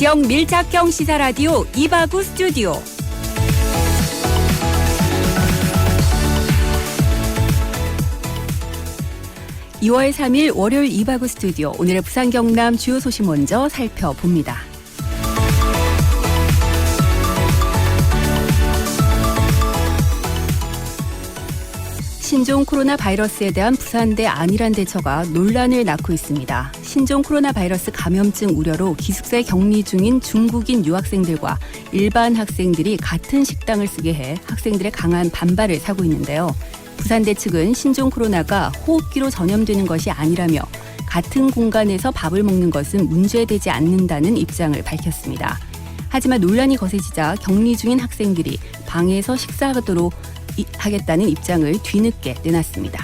친환경 밀착형 시사라디오 이바구 스튜디오. (2월 3일) 월요일 이바구 스튜디오. 오늘의 부산 경남 주요 소식 먼저 살펴봅니다. 신종 코로나 바이러스에 대한 부산대 안일한 대처가 논란을 낳고 있습니다. 신종 코로나 바이러스 감염증 우려로 기숙사에 격리 중인 중국인 유학생들과 일반 학생들이 같은 식당을 쓰게 해 학생들의 강한 반발을 사고 있는데요. 부산대 측은 신종 코로나가 호흡기로 전염되는 것이 아니라며 같은 공간에서 밥을 먹는 것은 문제되지 않는다는 입장을 밝혔습니다. 하지만 논란이 거세지자 격리 중인 학생들이 방에서 식사하도록 하겠다는 입장을 뒤늦게 내놨습니다.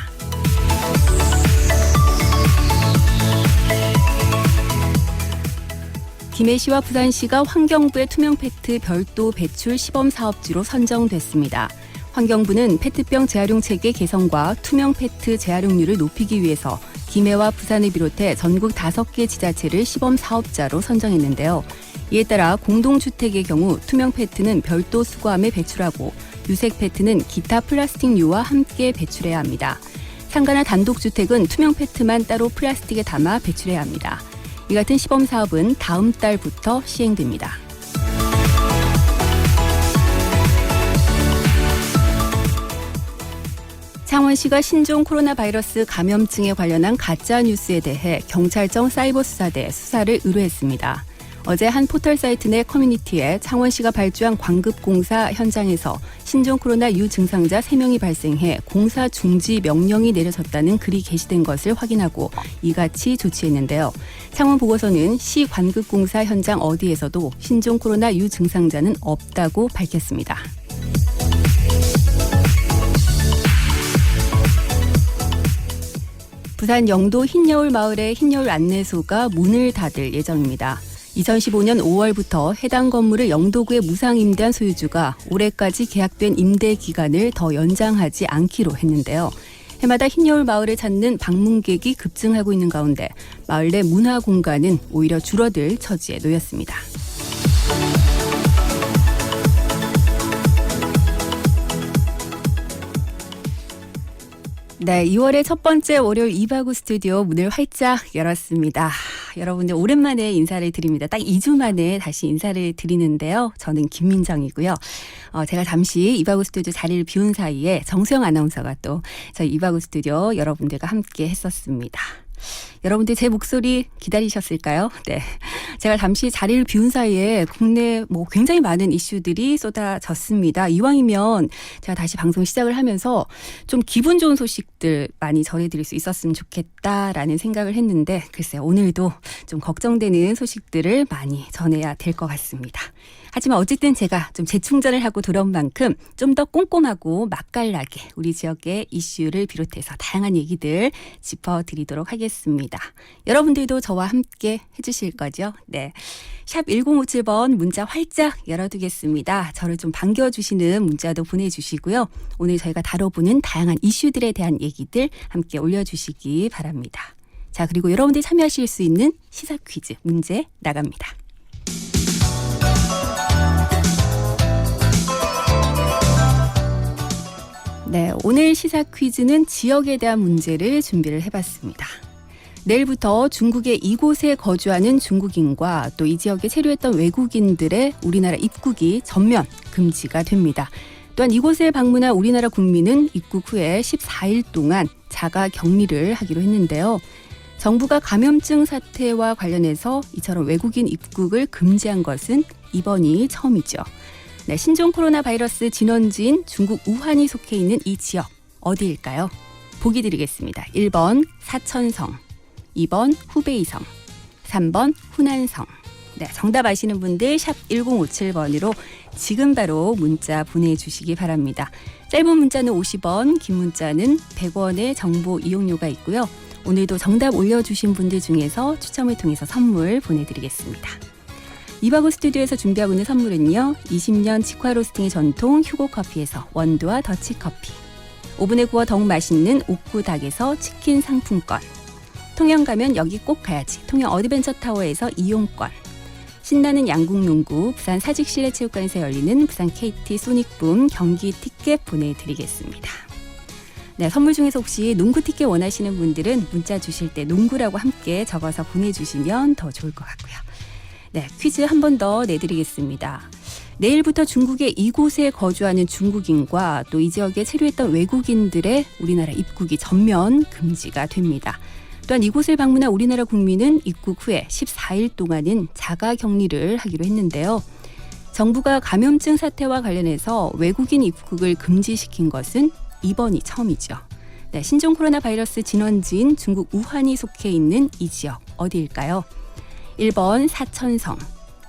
김해시와 부산시가 환경부의 투명 페트 별도 배출 시범 사업지로 선정됐습니다. 환경부는 페트병 재활용 체계 개선과 투명 페트 재활용률을 높이기 위해서 김해와 부산을 비롯해 전국 5개 지자체를 시범 사업자로 선정했는데요. 이에 따라 공동주택의 경우 투명 페트는 별도 수거함에 배출하고 유색 페트는 기타 플라스틱류와 함께 배출해야 합니다. 상가나 단독주택은 투명 페트만 따로 플라스틱에 담아 배출해야 합니다. 이 같은 시범 사업은 다음 달부터 시행됩니다. 창원시가 신종 코로나 바이러스 감염증에 관련한 가짜 뉴스에 대해 경찰청 사이버수사대에 수사를 의뢰했습니다. 어제 한 포털 사이트 내 커뮤니티에 창원시가 발주한 광급공사 현장에서 신종 코로나 유증상자 3명이 발생해 공사 중지 명령이 내려졌다는 글이 게시된 것을 확인하고 이같이 조치했는데요. 창원 보고서는 시 광급공사 현장 어디에서도 신종 코로나 유증상자는 없다고 밝혔습니다. 부산 영도 흰여울 마을의 흰여울 안내소가 문을 닫을 예정입니다. 2015년 5월부터 해당 건물을 영도구에 무상 임대한 소유주가 올해까지 계약된 임대 기간을 더 연장하지 않기로 했는데요. 해마다 흰여울 마을을 찾는 방문객이 급증하고 있는 가운데 마을 내 문화 공간은 오히려 줄어들 처지에 놓였습니다. 네, 2월의 첫 번째 월요일 이바구 스튜디오 문을 활짝 열었습니다. 여러분들 오랜만에 인사를 드립니다. 딱 2주 만에 다시 인사를 드리는데요. 저는 김민정이고요. 제가 잠시 이바구 스튜디오 자리를 비운 사이에 정수영 아나운서가 또 저희 이바구 스튜디오 여러분들과 함께 했었습니다. 여러분들 제 목소리 기다리셨을까요? 네. 제가 잠시 자리를 비운 사이에 국내 굉장히 많은 이슈들이 쏟아졌습니다. 이왕이면 제가 다시 방송 시작을 하면서 좀 기분 좋은 소식들 많이 전해드릴 수 있었으면 좋겠다라는 생각을 했는데 글쎄요. 오늘도 좀 걱정되는 소식들을 많이 전해야 될 것 같습니다. 하지만 어쨌든 제가 좀 재충전을 하고 돌아온 만큼 좀 더 꼼꼼하고 맛깔나게 우리 지역의 이슈를 비롯해서 다양한 얘기들 짚어드리도록 하겠습니다. 여러분들도 저와 함께 해주실 거죠? 네. 샵 1057번 문자 활짝 열어두겠습니다. 저를 좀 반겨주시는 문자도 보내주시고요. 오늘 저희가 다뤄보는 다양한 이슈들에 대한 얘기들 함께 올려주시기 바랍니다. 자, 그리고 여러분들이 참여하실 수 있는 시사 퀴즈 문제 나갑니다. 네, 오늘 시사 퀴즈는 지역에 대한 문제를 준비를 해봤습니다. 내일부터 중국의 이곳에 거주하는 중국인과 또 이 지역에 체류했던 외국인들의 우리나라 입국이 전면 금지가 됩니다. 또한 이곳에 방문한 우리나라 국민은 입국 후에 14일 동안 자가 격리를 하기로 했는데요. 정부가 감염증 사태와 관련해서 이처럼 외국인 입국을 금지한 것은 이번이 처음이죠. 네, 신종 코로나 바이러스 진원지인 중국 우한이 속해 있는 이 지역 어디일까요? 보기 드리겠습니다. 1번 사천성, 2번 후베이성, 3번 후난성. 네, 정답 아시는 분들 샵 1057번으로 지금 바로 문자 보내주시기 바랍니다. 짧은 문자는 50원, 긴 문자는 100원의 정보 이용료가 있고요. 오늘도 정답 올려주신 분들 중에서 추첨을 통해서 선물 보내드리겠습니다. 이바구 스튜디오에서 준비하고 있는 선물은요. 20년 직화 로스팅의 전통 휴고커피에서 원두와 더치커피, 오븐에 구워 더욱 맛있는 옥구닭에서 치킨 상품권, 통영 가면 여기 꼭 가야지 통영 어드벤처타워에서 이용권, 신나는 양궁농구, 부산 사직실내체육관에서 열리는 부산 KT 소닉붐 경기 티켓 보내드리겠습니다. 네, 선물 중에서 혹시 농구 티켓 원하시는 분들은 문자 주실 때 농구라고 함께 적어서 보내주시면 더 좋을 것 같고요. 네, 퀴즈 한 번 더 내드리겠습니다. 내일부터 중국의 이곳에 거주하는 중국인과 또 이 지역에 체류했던 외국인들의 우리나라 입국이 전면 금지가 됩니다. 또한 이곳을 방문한 우리나라 국민은 입국 후에 14일 동안은 자가 격리를 하기로 했는데요. 정부가 감염증 사태와 관련해서 외국인 입국을 금지시킨 것은 이번이 처음이죠. 네, 신종 코로나 바이러스 진원지인 중국 우한이 속해 있는 이 지역 어디일까요? 1번 사천성,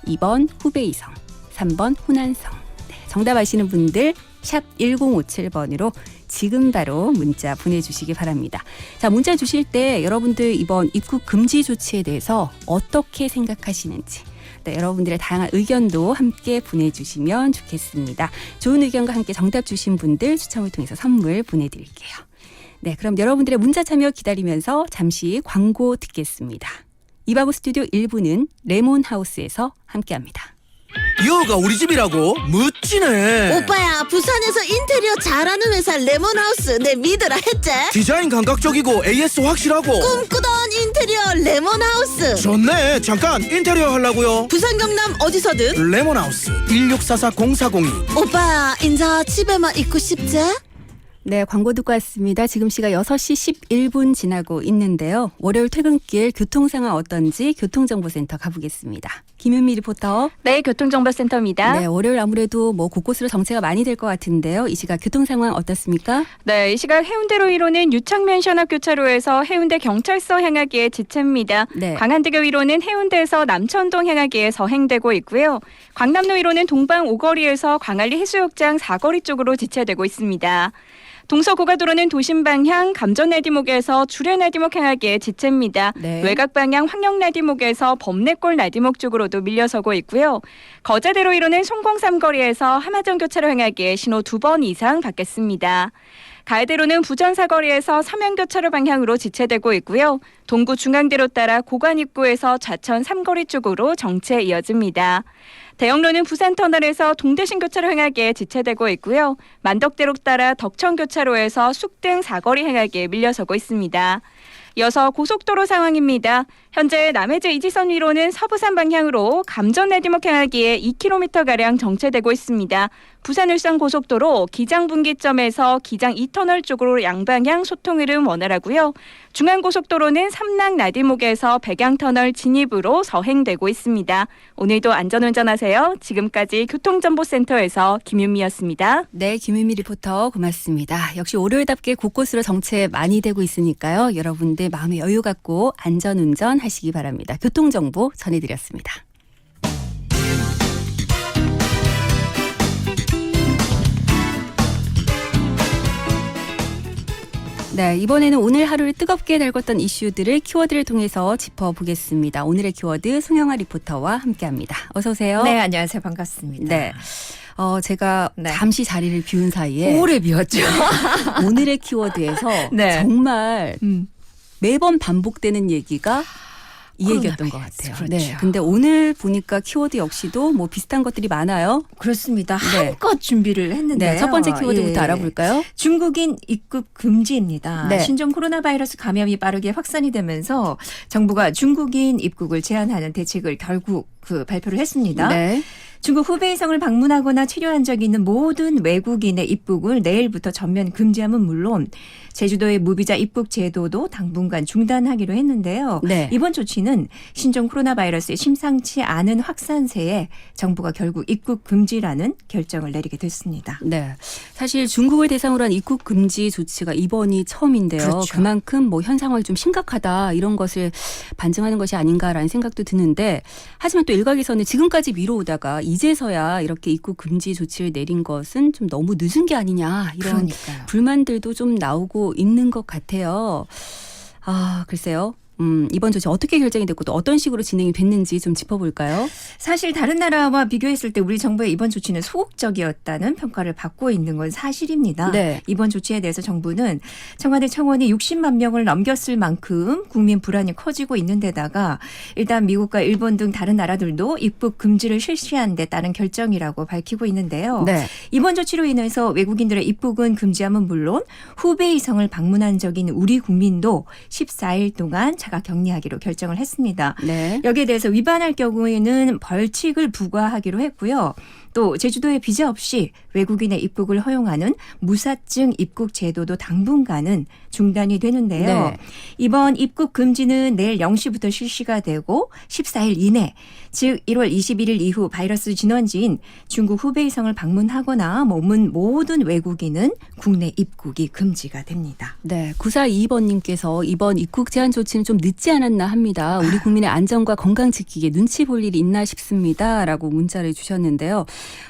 2번 후베이성, 3번 후난성. 네, 정답 아시는 분들 샵 1057번으로 지금 바로 문자 보내주시기 바랍니다. 자, 문자 주실 때 여러분들 이번 입국 금지 조치에 대해서 어떻게 생각하시는지, 네, 여러분들의 다양한 의견도 함께 보내주시면 좋겠습니다. 좋은 의견과 함께 정답 주신 분들 추첨을 통해서 선물 보내드릴게요. 네, 그럼 여러분들의 문자 참여 기다리면서 잠시 광고 듣겠습니다. 이바구 스튜디오 1부는 레몬하우스에서 함께합니다. 여가 우리 집이라고? 멋지네. 오빠야, 부산에서 인테리어 잘하는 회사 레몬하우스 내 믿으라 했지? 디자인 감각적이고 AS 확실하고. 꿈꾸던 인테리어 레몬하우스. 좋네. 잠깐 인테리어 하려고요. 부산 경남 어디서든 레몬하우스 1644-0402. 오빠 인자 집에만 있고 싶지? 네, 광고 듣고 왔습니다. 지금 시각 6시 11분 지나고 있는데요. 월요일 퇴근길 교통 상황 어떤지 교통정보센터 가보겠습니다. 김윤미 리포터. 네, 교통정보센터입니다. 네, 월요일 아무래도 곳곳으로 정체가 많이 될 것 같은데요. 이 시각 교통 상황 어떻습니까? 네, 이 시각 해운대로위로는 유창면션 앞 교차로에서 해운대 경찰서 향하기에 지체입니다. 네. 광안대교 위로는 해운대에서 남천동 향하기에 서행되고 있고요. 광남로 위로는 동방 오거리에서 광안리 해수욕장 사거리 쪽으로 지체되고 있습니다. 동서고가도로는 도심 방향 감전나디목에서 주례나디목 향하기에 지체입니다. 네. 외곽 방향 황령나디목에서 범내골 나디목 쪽으로도 밀려서고 있고요. 거제대로 위로는 송공삼거리에서 하마정 교차로 향하기에 신호 2번 이상 받겠습니다. 가해대로는 부전사거리에서 삼양교차로 방향으로 지체되고 있고요. 동구 중앙대로 따라 고관 입구에서 좌천 삼거리 쪽으로 정체 이어집니다. 대형로는 부산터널에서 동대신교차로 향하기에 지체되고 있고요. 만덕대로 따라 덕천교차로에서 쑥등 사거리 향하기에 밀려서고 있습니다. 이어서 고속도로 상황입니다. 현재 남해제 이지선 위로는 서부산 방향으로 감전내디목 향하기에 2km가량 정체되고 있습니다. 부산 울산 고속도로 기장분기점에서 기장 2터널 쪽으로 양방향 소통 흐름 원활하고요. 중앙고속도로는 삼락 나디목에서 백양터널 진입으로 서행되고 있습니다. 오늘도 안전운전하세요. 지금까지 교통정보센터에서 김윤미였습니다. 네, 김윤미 리포터 고맙습니다. 역시 월요일답게 곳곳으로 정체 많이 되고 있으니까요. 여러분들 마음의 여유 갖고 안전운전 하시기 바랍니다. 교통정보 전해드렸습니다. 네, 이번에는 오늘 하루를 뜨겁게 달궜던 이슈들을 키워드를 통해서 짚어보겠습니다. 오늘의 키워드 송영아 리포터와 함께합니다. 어서 오세요. 네, 안녕하세요. 반갑습니다. 네. 제가 네. 잠시 자리를 비운 사이에 오래 비웠죠. 오늘의 키워드에서 네. 정말 매번 반복되는 얘기가 이 코로나 얘기였던 것 바이러스, 같아요. 그렇죠. 네. 근데 오늘 보니까 키워드 역시도 비슷한 것들이 많아요. 그렇습니다. 네. 한껏 준비를 했는데요. 네. 첫 번째 키워드부터 예. 알아볼까요? 중국인 입국 금지입니다. 네. 신종 코로나 바이러스 감염이 빠르게 확산이 되면서 정부가 중국인 입국을 제한하는 대책을 결국 발표를 했습니다. 네. 중국 후베이성을 방문하거나 체류한 적이 있는 모든 외국인의 입국을 내일부터 전면 금지함은 물론 제주도의 무비자 입국 제도도 당분간 중단하기로 했는데요. 네. 이번 조치는 신종 코로나 바이러스의 심상치 않은 확산세에 정부가 결국 입국 금지라는 결정을 내리게 됐습니다. 네. 사실 중국을 대상으로 한 입국 금지 조치가 이번이 처음인데요. 그렇죠. 그만큼 현 상황이 좀 심각하다 이런 것을 반증하는 것이 아닌가라는 생각도 드는데 하지만 또 일각에서는 지금까지 미뤄오다가 이제서야 이렇게 입국 금지 조치를 내린 것은 좀 너무 늦은 게 아니냐 이런 그러니까요. 불만들도 좀 나오고 있는 것 같아요. 글쎄요. 이번 조치 어떻게 결정이 됐고 또 어떤 식으로 진행이 됐는지 좀 짚어볼까요? 사실 다른 나라와 비교했을 때 우리 정부의 이번 조치는 소극적이었다는 평가를 받고 있는 건 사실입니다. 네. 이번 조치에 대해서 정부는 청와대 청원이 60만 명을 넘겼을 만큼 국민 불안이 커지고 있는 데다가 일단 미국과 일본 등 다른 나라들도 입국 금지를 실시한 데 따른 결정이라고 밝히고 있는데요. 네. 이번 조치로 인해서 외국인들의 입국은 금지함은 물론 후베이성을 방문한 적이 있는 우리 국민도 14일 동안 자가 격리하기로 결정을 했습니다. 네. 여기에 대해서 위반할 경우에는 벌칙을 부과하기로 했고요. 또 제주도에 비자 없이 외국인의 입국을 허용하는 무사증 입국 제도도 당분간은 중단이 되는데요. 네. 이번 입국 금지는 내일 0시부터 실시가 되고 14일 이내, 즉 1월 21일 이후 바이러스 진원지인 중국 후베이성을 방문하거나 머문 모든 외국인은 국내 입국이 금지가 됩니다. 네, 9422번님께서 이번 입국 제한 조치는 좀 늦지 않았나 합니다. 우리 국민의 안전과 건강 지키기에 눈치 볼 일이 있나 싶습니다. 라고 문자를 주셨는데요.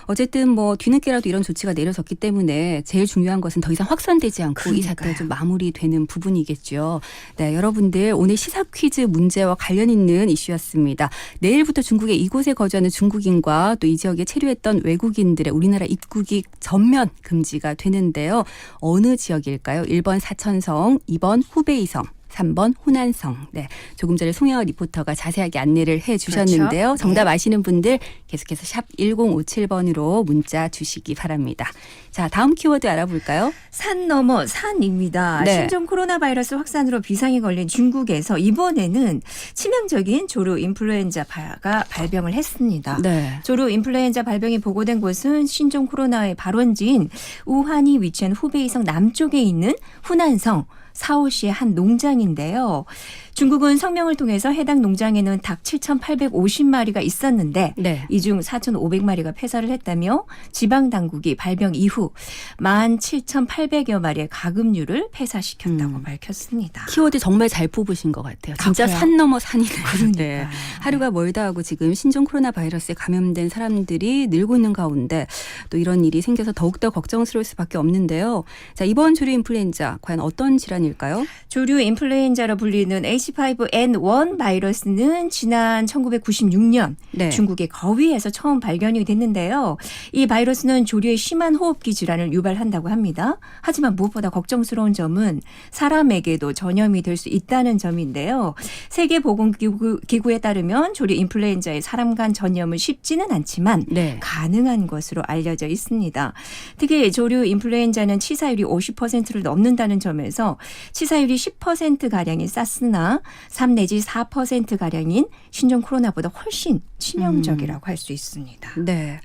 어쨌든 뭐 뒤늦게라도 이런 조치가 내려졌기 때문에 제일 중요한 것은 더 이상 확산되지 않고 이 사태가 좀 마무리되는 부분이겠죠. 네, 여러분들 오늘 시사 퀴즈 문제와 관련 있는 이슈였습니다. 내일부터 중국의 이곳에 거주하는 중국인과 또 이 지역에 체류했던 외국인들의 우리나라 입국이 전면 금지가 되는데요. 어느 지역일까요? 1번 사천성, 2번 후베이성. 3번 호난성. 네, 조금 전에 송혜화 리포터가 자세하게 안내를 해 주셨는데요. 그렇죠. 정답 네. 아시는 분들 계속해서 샵 1057번으로 문자 주시기 바랍니다. 자, 다음 키워드 알아볼까요? 산 넘어 산입니다. 네. 신종 코로나 바이러스 확산으로 비상이 걸린 중국에서 이번에는 치명적인 조류 인플루엔자가 발병을 했습니다. 네. 조류 인플루엔자 발병이 보고된 곳은 신종 코로나의 발원지인 우한이 위치한 후베이성 남쪽에 있는 후난성 사오시의 한 농장인데요. 중국은 성명을 통해서 해당 농장에는 닭 7,850마리가 있었는데 네. 이 중 4,500마리가 폐사를 했다며 지방당국이 발병 이후 17,800여 마리의 가금류를 폐사시켰다고 밝혔습니다. 키워드 정말 잘 뽑으신 것 같아요. 진짜 그래요? 산 넘어 산이네요. 그러니까요. 하루가 멀다 하고 지금 신종 코로나 바이러스에 감염된 사람들이 늘고 있는 가운데 또 이런 일이 생겨서 더욱더 걱정스러울 수밖에 없는데요. 자, 이번 조류 인플루엔자 과연 어떤 질환일까요? 조류 인플루엔자로 불리는 H5N1 바이러스는 지난 1996년 네. 중국의 거위에서 처음 발견이 됐는데요. 이 바이러스는 조류의 심한 호흡기 질환을 유발한다고 합니다. 하지만 무엇보다 걱정스러운 점은 사람에게도 전염이 될 수 있다는 점인데요. 세계보건기구에 따르면 조류 인플루엔자의 사람 간 전염은 쉽지는 않지만 네. 가능한 것으로 알려져 있습니다. 특히 조류 인플루엔자는 치사율이 50%를 넘는다는 점에서 치사율이 10%가량인 사스나 3 내지 4%가량인 신종 코로나보다 훨씬 치명적이라고 할 수 있습니다. 네.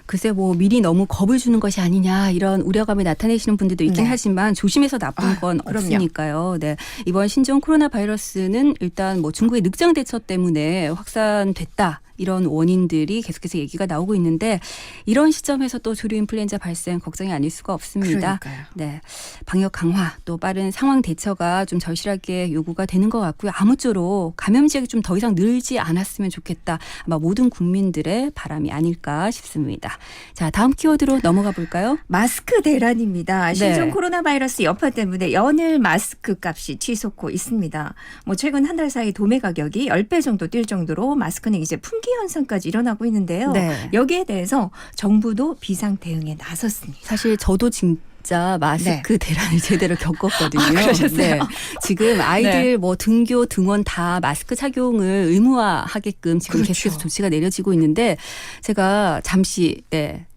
글쎄 뭐 미리 너무 겁을 주는 것이 아니냐 이런 우려감을 나타내시는 분들도 있긴 네. 하지만 조심해서 나쁜 건 그럼요. 없으니까요. 네. 이번 신종 코로나 바이러스는 일단 뭐 중국의 늑장 대처 때문에 확산됐다. 이런 원인들이 계속해서 얘기가 나오고 있는데 이런 시점에서 또 조류 인플루엔자 발생 걱정이 아닐 수가 없습니다. 그러니까요. 네, 방역 강화 또 빠른 상황 대처가 좀 절실하게 요구가 되는 것 같고요. 아무쪼록 감염 지역이 좀 더 이상 늘지 않았으면 좋겠다. 아마 모든 국민들의 바람이 아닐까 싶습니다. 자, 다음 키워드로 넘어가 볼까요? 마스크 대란입니다. 신종 네. 코로나 바이러스 여파 때문에 연일 마스크 값이 치솟고 있습니다. 뭐 최근 한 달 사이 도매 가격이 10배 정도 뛸 정도로 마스크는 이제 품귀 현상까지 일어나고 있는데요. 네. 여기에 대해서 정부도 비상 대응에 나섰습니다. 사실 저도 진짜 마스크 대란을 제대로 겪었거든요. 아, 그러셨어요? 네. 지금 아이들 네. 뭐 등교 등원 다 마스크 착용을 의무화하게끔 지금 그렇죠. 계속해서 조치가 내려지고 있는데 제가 잠시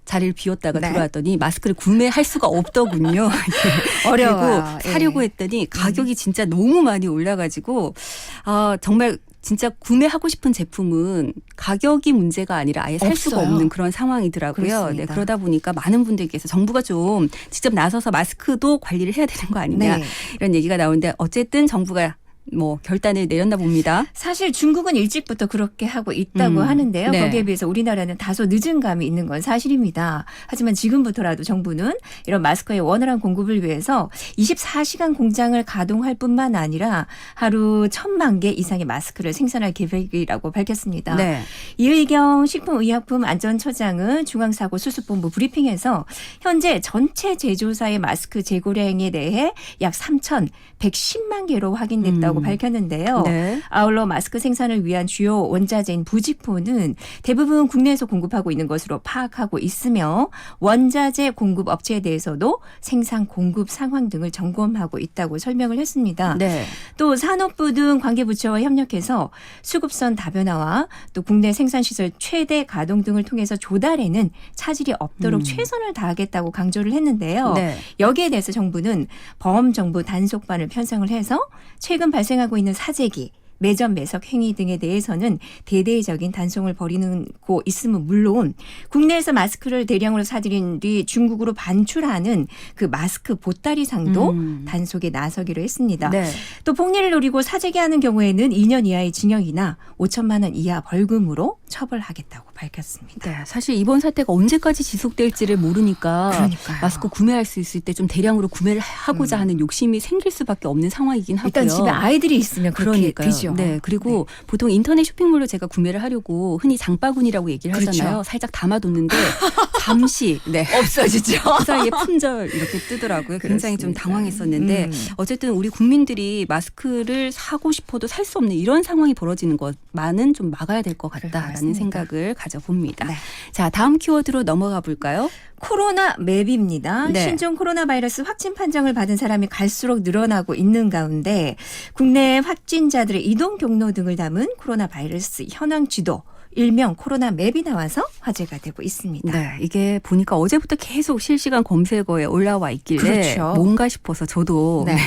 자리를 비웠다가 네. 들어왔더니 마스크를 구매할 수가 없더군요. 어려워요. 그리고 사려고 예. 했더니 가격이 진짜 너무 많이 올라가지고 정말 진짜 구매하고 싶은 제품은 가격이 문제가 아니라 아예 살 수가 없어요. 없는 그런 상황이더라고요. 그렇습니다. 네, 그러다 보니까 많은 분들께서 정부가 좀 직접 나서서 마스크도 관리를 해야 되는 거 아니냐 네. 이런 얘기가 나오는데 어쨌든 정부가 뭐 결단을 내렸나 봅니다. 사실 중국은 일찍부터 그렇게 하고 있다고 하는데요. 네. 거기에 비해서 우리나라는 다소 늦은 감이 있는 건 사실입니다. 하지만 지금부터라도 정부는 이런 마스크의 원활한 공급을 위해서 24시간 공장을 가동할 뿐만 아니라 하루 1,000만 개 이상의 마스크를 생산할 계획이라고 밝혔습니다. 네. 이의경 식품의약품안전처장은 중앙사고수습본부 브리핑에서 현재 전체 제조사의 마스크 재고량에 대해 약 3,110만 개로 확인됐다고 있다고 밝혔는데요. 네. 아울러 마스크 생산을 위한 주요 원자재인 부직포는 대부분 국내에서 공급하고 있는 것으로 파악하고 있으며 원자재 공급 업체에 대해서도 생산 공급 상황 등을 점검하고 있다고 설명을 했습니다. 네. 또 산업부 등 관계부처와 협력해서 수급선 다변화와 또 국내 생산시설 최대 가동 등을 통해서 조달에는 차질이 없도록 최선을 다하겠다고 강조를 했는데요. 네. 여기에 대해서 정부는 범정부 단속반을 편성을 해서 최근 발생하고 있는 사재기, 매점 매석 행위 등에 대해서는 대대적인 단속을 벌이고 있음은 물론 국내에서 마스크를 대량으로 사들인 뒤 중국으로 반출하는 그 마스크 보따리상도 단속에 나서기로 했습니다. 네. 또 폭리를 노리고 사재기하는 경우에는 2년 이하의 징역이나 5천만 원 이하 벌금으로 처벌하겠다고 밝혔습니다. 네, 사실 이번 사태가 언제까지 지속될지를 모르니까 그러니까요. 마스크 구매할 수 있을 때 좀 대량으로 구매를 하고자 하는 욕심이 생길 수밖에 없는 상황이긴 하고요. 일단 집에 아이들이 있으면 그렇게 그러니까요. 되죠. 네, 그리고 보통 인터넷 쇼핑몰로 제가 구매를 하려고 흔히 장바구니라고 얘기를 그렇죠. 하잖아요. 살짝 담아뒀는데 잠시 없어지죠. 그 사이에 품절 이렇게 뜨더라고요. 굉장히 좀 그렇습니다. 당황했었는데 어쨌든 우리 국민들이 마스크를 사고 싶어도 살 수 없는 이런 상황이 벌어지는 것만은 좀 막아야 될 것 그럴 것 같다라는 같습니다. 생각을 가져봅니다. 네. 자, 다음 키워드로 넘어가 볼까요? 코로나 맵입니다. 네. 신종 코로나 바이러스 확진 판정을 받은 사람이 갈수록 늘어나고 있는 가운데 국내 확진자들의 이동 경로 등을 담은 코로나 바이러스 현황 지도 일명 코로나 맵이 나와서 화제가 되고 있습니다. 네, 이게 보니까 어제부터 계속 실시간 검색어에 올라와 있길래 그렇죠. 뭔가 싶어서 저도 네.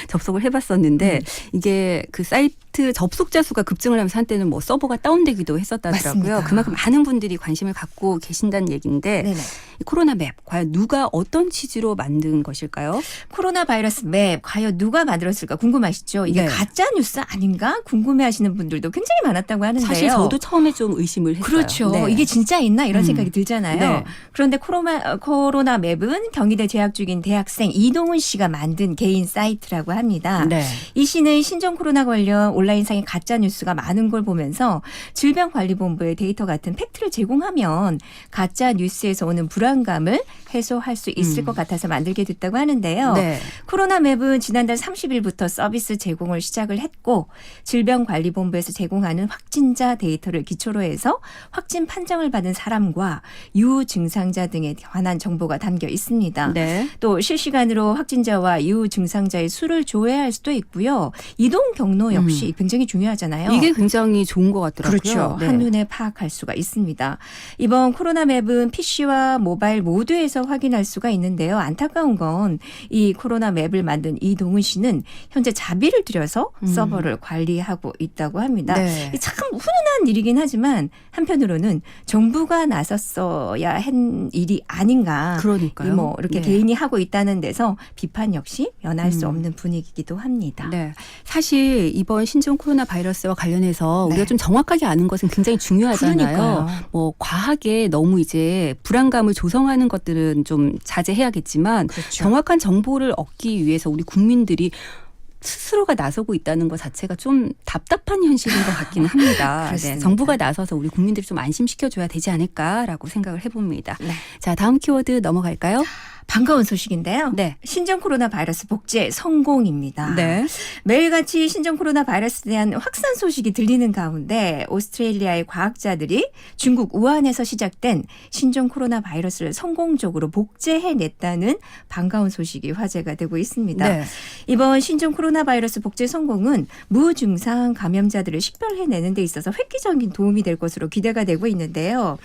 접속을 해봤었는데 이게 그 사이트 접속자 수가 급증을 하면서 한때는 뭐 서버가 다운되기도 했었다더라고요. 맞습니다. 그만큼 많은 분들이 관심을 갖고 계신다는 얘기인데 네네. 이 코로나 맵 과연 누가 어떤 취지로 만든 것일까요? 코로나 바이러스 맵 과연 누가 만들었을까 궁금하시죠? 이게 네. 가짜 뉴스 아닌가 궁금해하시는 분들도 굉장히 많았다고 하는데요. 사실 저도 처음에 좀 의심을 했어요. 그렇죠. 네. 이게 진짜 있나 이런 생각이 들잖아요. 네. 그런데 코로나 맵은 경희대 재학 중인 대학생 이동훈 씨가 만든 개인 사이트라고 합니다. 네. 이 씨는 신종 코로나 관련 온라인상의 가짜 뉴스가 많은 걸 보면서 질병관리본부의 데이터 같은 팩트를 제공하면 가짜 뉴스에서 오는 불안감을 해소할 수 있을 것 같아서 만들게 됐다고 하는데요. 네. 코로나 맵은 지난달 30일부터 서비스 제공을 시작을 했고 질병관리본부에서 제공하는 확진자 데이터를 기초로 해서 확진 판정을 받은 사람과 유증상자 등에 관한 정보가 담겨 있습니다. 네. 또 실시간으로 확진자와 유증상자의 수를 조회할 수도 있고요. 이동 경로 역시 굉장히 중요하잖아요. 이게 굉장히 좋은 것 같더라고요. 그렇죠. 네. 한눈에 파악할 수가 있습니다. 이번 코로나 맵은 PC와 모바일 모두에서 확인할 수가 있는데요. 안타까운 건 이 코로나 맵을 만든 이동훈 씨는 현재 자비를 들여서 서버를 관리하고 있다고 합니다. 네. 참 훈훈한 일이긴 하지만 한편으로는 정부가 나섰어야 한 일이 아닌가. 그러니까요. 뭐 이렇게 네. 개인이 하고 있다는 데서 비판 역시 면할 수 없는 분위기이기도 합니다. 네. 사실 이번 신종 코로나 바이러스와 관련해서 네. 우리가 좀 정확하게 아는 것은 굉장히 중요하잖아요. 그러니까요. 뭐 과하게 너무 이제 불안감을 조성하는 것들은 좀 자제해야겠지만 그렇죠. 정확한 정보를 얻기 위해서 우리 국민들이 스스로가 나서고 있다는 것 자체가 좀 답답한 현실인 것 같기는 합니다. 그렇습니다. 네, 정부가 나서서 우리 국민들을 좀 안심시켜줘야 되지 않을까라고 생각을 해봅니다. 네. 자, 다음 키워드 넘어갈까요? 반가운 소식인데요. 네. 신종 코로나 바이러스 복제 성공입니다. 네. 매일같이 신종 코로나 바이러스에 대한 확산 소식이 들리는 가운데 오스트레일리아의 과학자들이 중국 우한에서 시작된 신종 코로나 바이러스를 성공적으로 복제해냈다는 반가운 소식이 화제가 되고 있습니다. 네. 이번 신종 코로나 바이러스 복제 성공은 무증상 감염자들을 식별해내는 데 있어서 획기적인 도움이 될 것으로 기대가 되고 있는데요.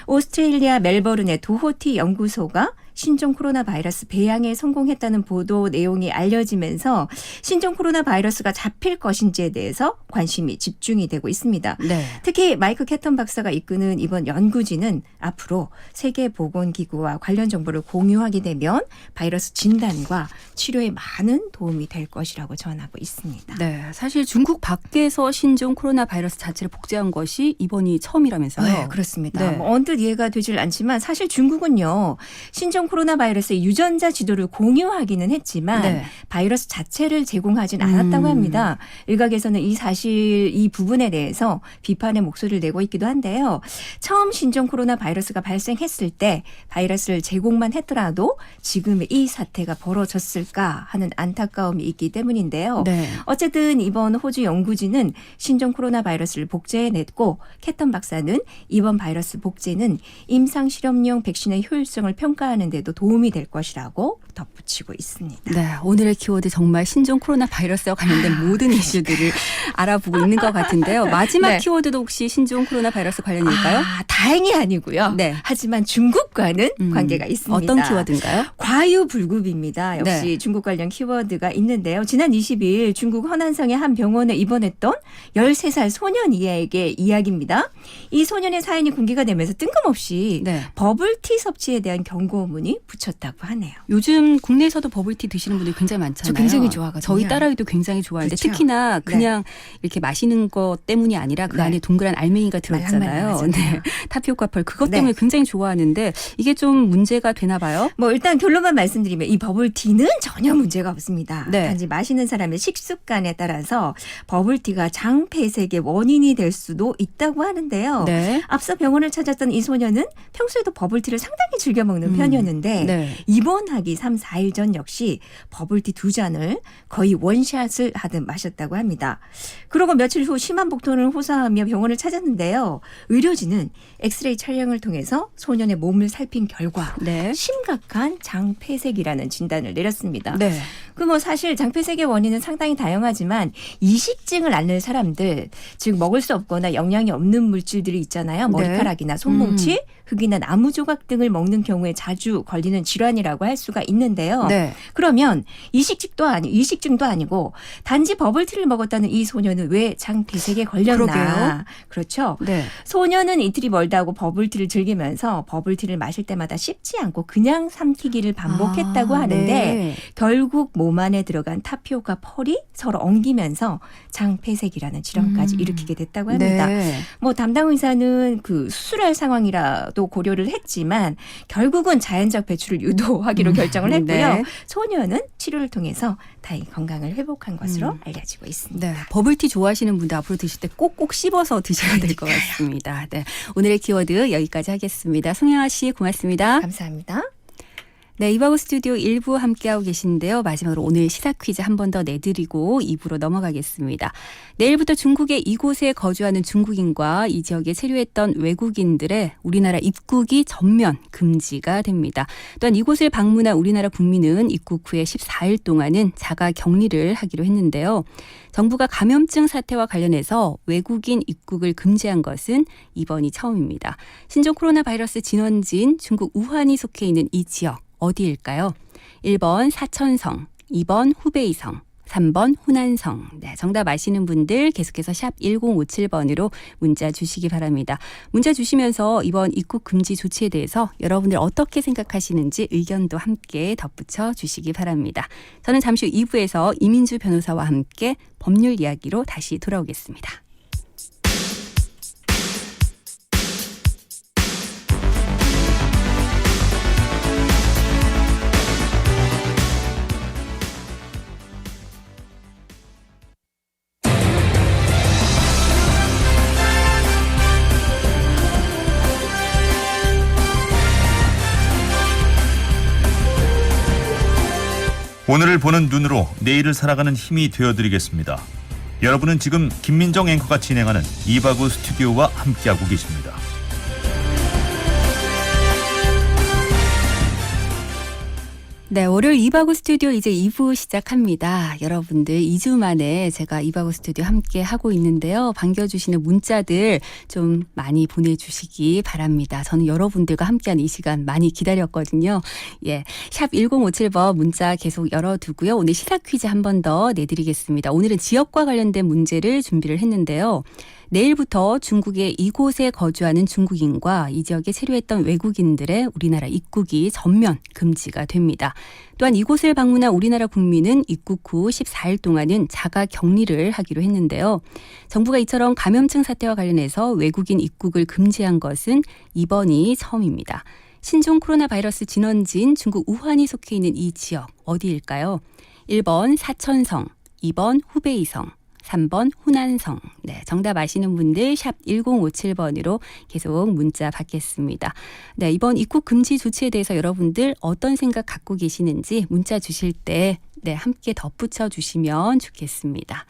오스트레일리아 멜버른의 도호티 연구소가 신종 코로나 바이러스 배양에 성공했다는 보도 내용이 알려지면서 신종 코로나 바이러스가 잡힐 것인지에 대해서 관심이 집중이 되고 있습니다. 네. 특히 마이크 캐턴 박사가 이끄는 이번 연구진은 앞으로 세계보건기구와 관련 정보를 공유하게 되면 바이러스 진단과 치료에 많은 도움이 될 것이라고 전하고 있습니다. 네, 사실 중국 밖에서 신종 코로나 바이러스 자체를 복제한 것이 이번이 처음이라면서요. 네, 그렇습니다. 네. 뭐 언뜻 이해가 되질 않지만 사실 중국은요. 신종 신종 코로나 바이러스의 유전자 지도를 공유하기는 했지만 네. 바이러스 자체를 제공하진 않았다고 합니다. 일각에서는 이 부분에 대해서 비판의 목소리를 내고 있기도 한데요. 처음 신종 코로나 바이러스가 발생했을 때 바이러스를 제공만 했더라도 지금의 이 사태가 벌어졌을까 하는 안타까움이 있기 때문인데요. 네. 어쨌든 이번 호주 연구진은 신종 코로나 바이러스를 복제해냈고 캐턴 박사는 이번 바이러스 복제는 임상 실험용 백신의 효율성을 평가하는 데도 도움이 될 것이라고 덧붙이고 있습니다. 네, 오늘의 키워드 정말 신종 코로나 바이러스와 관련된 모든 이슈들을 알아보고 있는 것 같은데요. 마지막 네. 키워드도 혹시 신종 코로나 바이러스 관련일까요? 다행히 아니고요. 네. 하지만 중국과는 관계가 있습니다. 어떤 키워드인가요? 과유불급입니다. 역시 네. 중국 관련 키워드가 있는데요. 지난 20일 중국 허난성의 한 병원에 입원했던 13살 소년 이야기의 이야기입니다. 이 소년의 사연이 공개가 되면서 뜬금없이 네. 버블티 섭취에 대한 경고문이 붙였다고 하네요. 요즘 국내에서도 버블티 드시는 분들이 굉장히 많잖아요. 저 굉장히 좋아하거든요. 저희 딸아이도 굉장히 좋아하는데 그렇죠. 특히나 그냥 이렇게 마시는 것 때문이 아니라 그 네. 안에 동그란 알맹이가 들어있잖아요. 말랑말랑하잖아요. 네. 타피오카 펄 그것 네. 때문에 굉장히 좋아하는데 이게 좀 문제가 되나 봐요. 뭐 일단 결론만 말씀드리면 이 버블티는 전혀 문제가 없습니다. 네. 단지 마시는 사람의 식습관에 따라서 버블티가 장 폐색의 원인이 될 수도 있다고 하는데요. 네. 앞서 병원을 찾았던 이 소녀는 평소에도 버블티를 상당히 즐겨 먹는 편이었는데 네. 입원하기 3, 4일 전 역시 버블티 2잔을 거의 원샷을 하듯 마셨다고 합니다. 그러고 며칠 후 심한 복통을 호소하며 병원을 찾았는데요. 의료진은 엑스레이 촬영을 통해서 소년의 몸을 살핀 결과 네. 심각한 장폐색이라는 진단을 내렸습니다. 네. 그 뭐 사실 장폐색의 원인은 상당히 다양하지만 이식증을 앓는 사람들, 즉 먹을 수 없거나 영양이 없는 물질들이 있잖아요. 머리카락이나 손뭉치, 흙이나 나무 조각 등을 먹는 경우에 자주 걸리는 질환이라고 할 수가 있는데요. 네. 그러면 이식증도 아니고 단지 버블티를 먹었다는 이 소녀는 왜 장폐색에 걸렸나? 그러게요. 그렇죠. 네. 소녀는 이틀이 멀다 하고 버블티를 즐기면서 버블티를 마실 때마다 씹지 않고 그냥 삼키기를 반복했다고 하는데 네. 결국 몸 안에 들어간 타피오카 펄이 서로 엉기면서 장폐색이라는 질환까지 일으키게 됐다고 합니다. 네. 뭐 담당 의사는 그 수술할 상황이라도 고려를 했지만 결국은 자연적 배출을 유도하기로 결정을 했고요. 네. 소녀는 치료를 통해서 다행히 건강을 회복한 것으로 알려지고 있습니다. 네, 버블티 좋아하시는 분들 앞으로 드실 때 꼭꼭 씹어서 드셔야 될 것 같습니다. 네, 오늘의 키워드 여기까지 하겠습니다. 송영아 씨 고맙습니다. 감사합니다. 네, 이바구 스튜디오 1부 함께하고 계신데요. 마지막으로 오늘 시사 퀴즈 한 번 더 내드리고 2부로 넘어가겠습니다. 내일부터 중국의 이곳에 거주하는 중국인과 이 지역에 체류했던 외국인들의 우리나라 입국이 전면 금지가 됩니다. 또한 이곳을 방문한 우리나라 국민은 입국 후에 14일 동안은 자가 격리를 하기로 했는데요. 정부가 감염증 사태와 관련해서 외국인 입국을 금지한 것은 이번이 처음입니다. 신종 코로나 바이러스 진원지인 중국 우한이 속해 있는 이 지역 어디일까요? 1번 사천성, 2번 후베이성, 3번 후난성. 네, 정답 아시는 분들 계속해서 샵 1057번으로 문자 주시기 바랍니다. 문자 주시면서 이번 입국 금지 조치에 대해서 여러분들 어떻게 생각하시는지 의견도 함께 덧붙여 주시기 바랍니다. 저는 잠시 후 2부에서 이민주 변호사와 함께 법률 이야기로 다시 돌아오겠습니다. 오늘을 보는 눈으로 내일을 살아가는 힘이 되어드리겠습니다. 여러분은 지금 김민정 앵커가 진행하는 이바구 스튜디오와 함께하고 계십니다. 네, 월요일 이바구 스튜디오 이제 2부 시작합니다. 여러분들 2주 만에 제가 이바구 스튜디오 함께 하고 있는데요. 반겨주시는 문자들 좀 많이 보내주시기 바랍니다. 저는 여러분들과 함께하는 이 시간 많이 기다렸거든요. 예, 샵 1057번 문자 계속 열어두고요. 오늘 시사 퀴즈 한 번 더 내드리겠습니다. 오늘은 지역과 관련된 문제를 준비를 했는데요. 내일부터 중국의 이곳에 거주하는 중국인과 이 지역에 체류했던 외국인들의 우리나라 입국이 전면 금지가 됩니다. 또한 이곳을 방문한 우리나라 국민은 입국 후 14일 동안은 자가 격리를 하기로 했는데요. 정부가 이처럼 감염증 사태와 관련해서 외국인 입국을 금지한 것은 이번이 처음입니다. 신종 코로나 바이러스 진원지인 중국 우한이 속해 있는 이 지역 어디일까요? 1번 사천성, 2번 후베이성, 3번 후난성. 네, 정답 아시는 분들 샵 1057번으로 계속 문자 받겠습니다. 네, 이번 입국 금지 조치에 대해서 여러분들 어떤 생각 갖고 계시는지 문자 주실 때 네, 함께 덧붙여 주시면 좋겠습니다.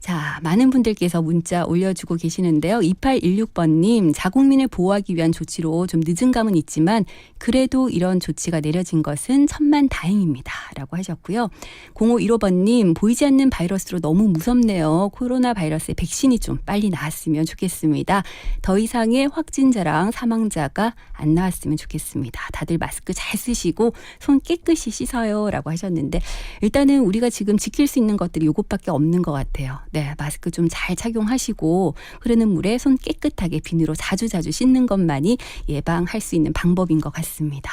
자, 많은 분들께서 문자 올려주고 계시는데요. 2816번님, 자국민을 보호하기 위한 조치로 좀 늦은 감은 있지만 그래도 이런 조치가 내려진 것은 천만다행입니다. 라고 하셨고요. 0515번님, 보이지 않는 바이러스로 너무 무섭네요. 코로나 바이러스의 백신이 좀 빨리 나왔으면 좋겠습니다. 더 이상의 확진자랑 사망자가 안 나왔으면 좋겠습니다. 다들 마스크 잘 쓰시고 손 깨끗이 씻어요. 라고 하셨는데 일단은 우리가 지금 지킬 수 있는 것들이 이것밖에 없는 것 같아요. 네, 마스크 좀 잘 착용하시고 흐르는 물에 손 깨끗하게 비누로 자주자주 씻는 것만이 예방할 수 있는 방법인 것 같습니다.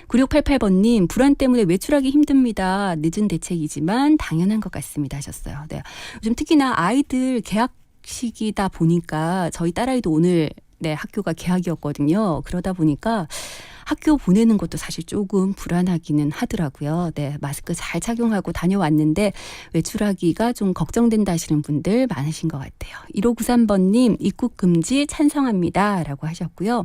9688번님, 불안 때문에 외출하기 힘듭니다. 늦은 대책이지만 당연한 것 같습니다 하셨어요. 네, 요즘 특히나 아이들 개학식이다 보니까 저희 딸아이도 오늘 네, 학교가 개학이었거든요. 그러다 보니까 학교 보내는 것도 사실 조금 불안하기는 하더라고요. 네, 마스크 잘 착용하고 다녀왔는데 외출하기가 좀 걱정된다 하시는 분들 많으신 것 같아요. 1593번님, 입국 금지 찬성합니다. 라고 하셨고요.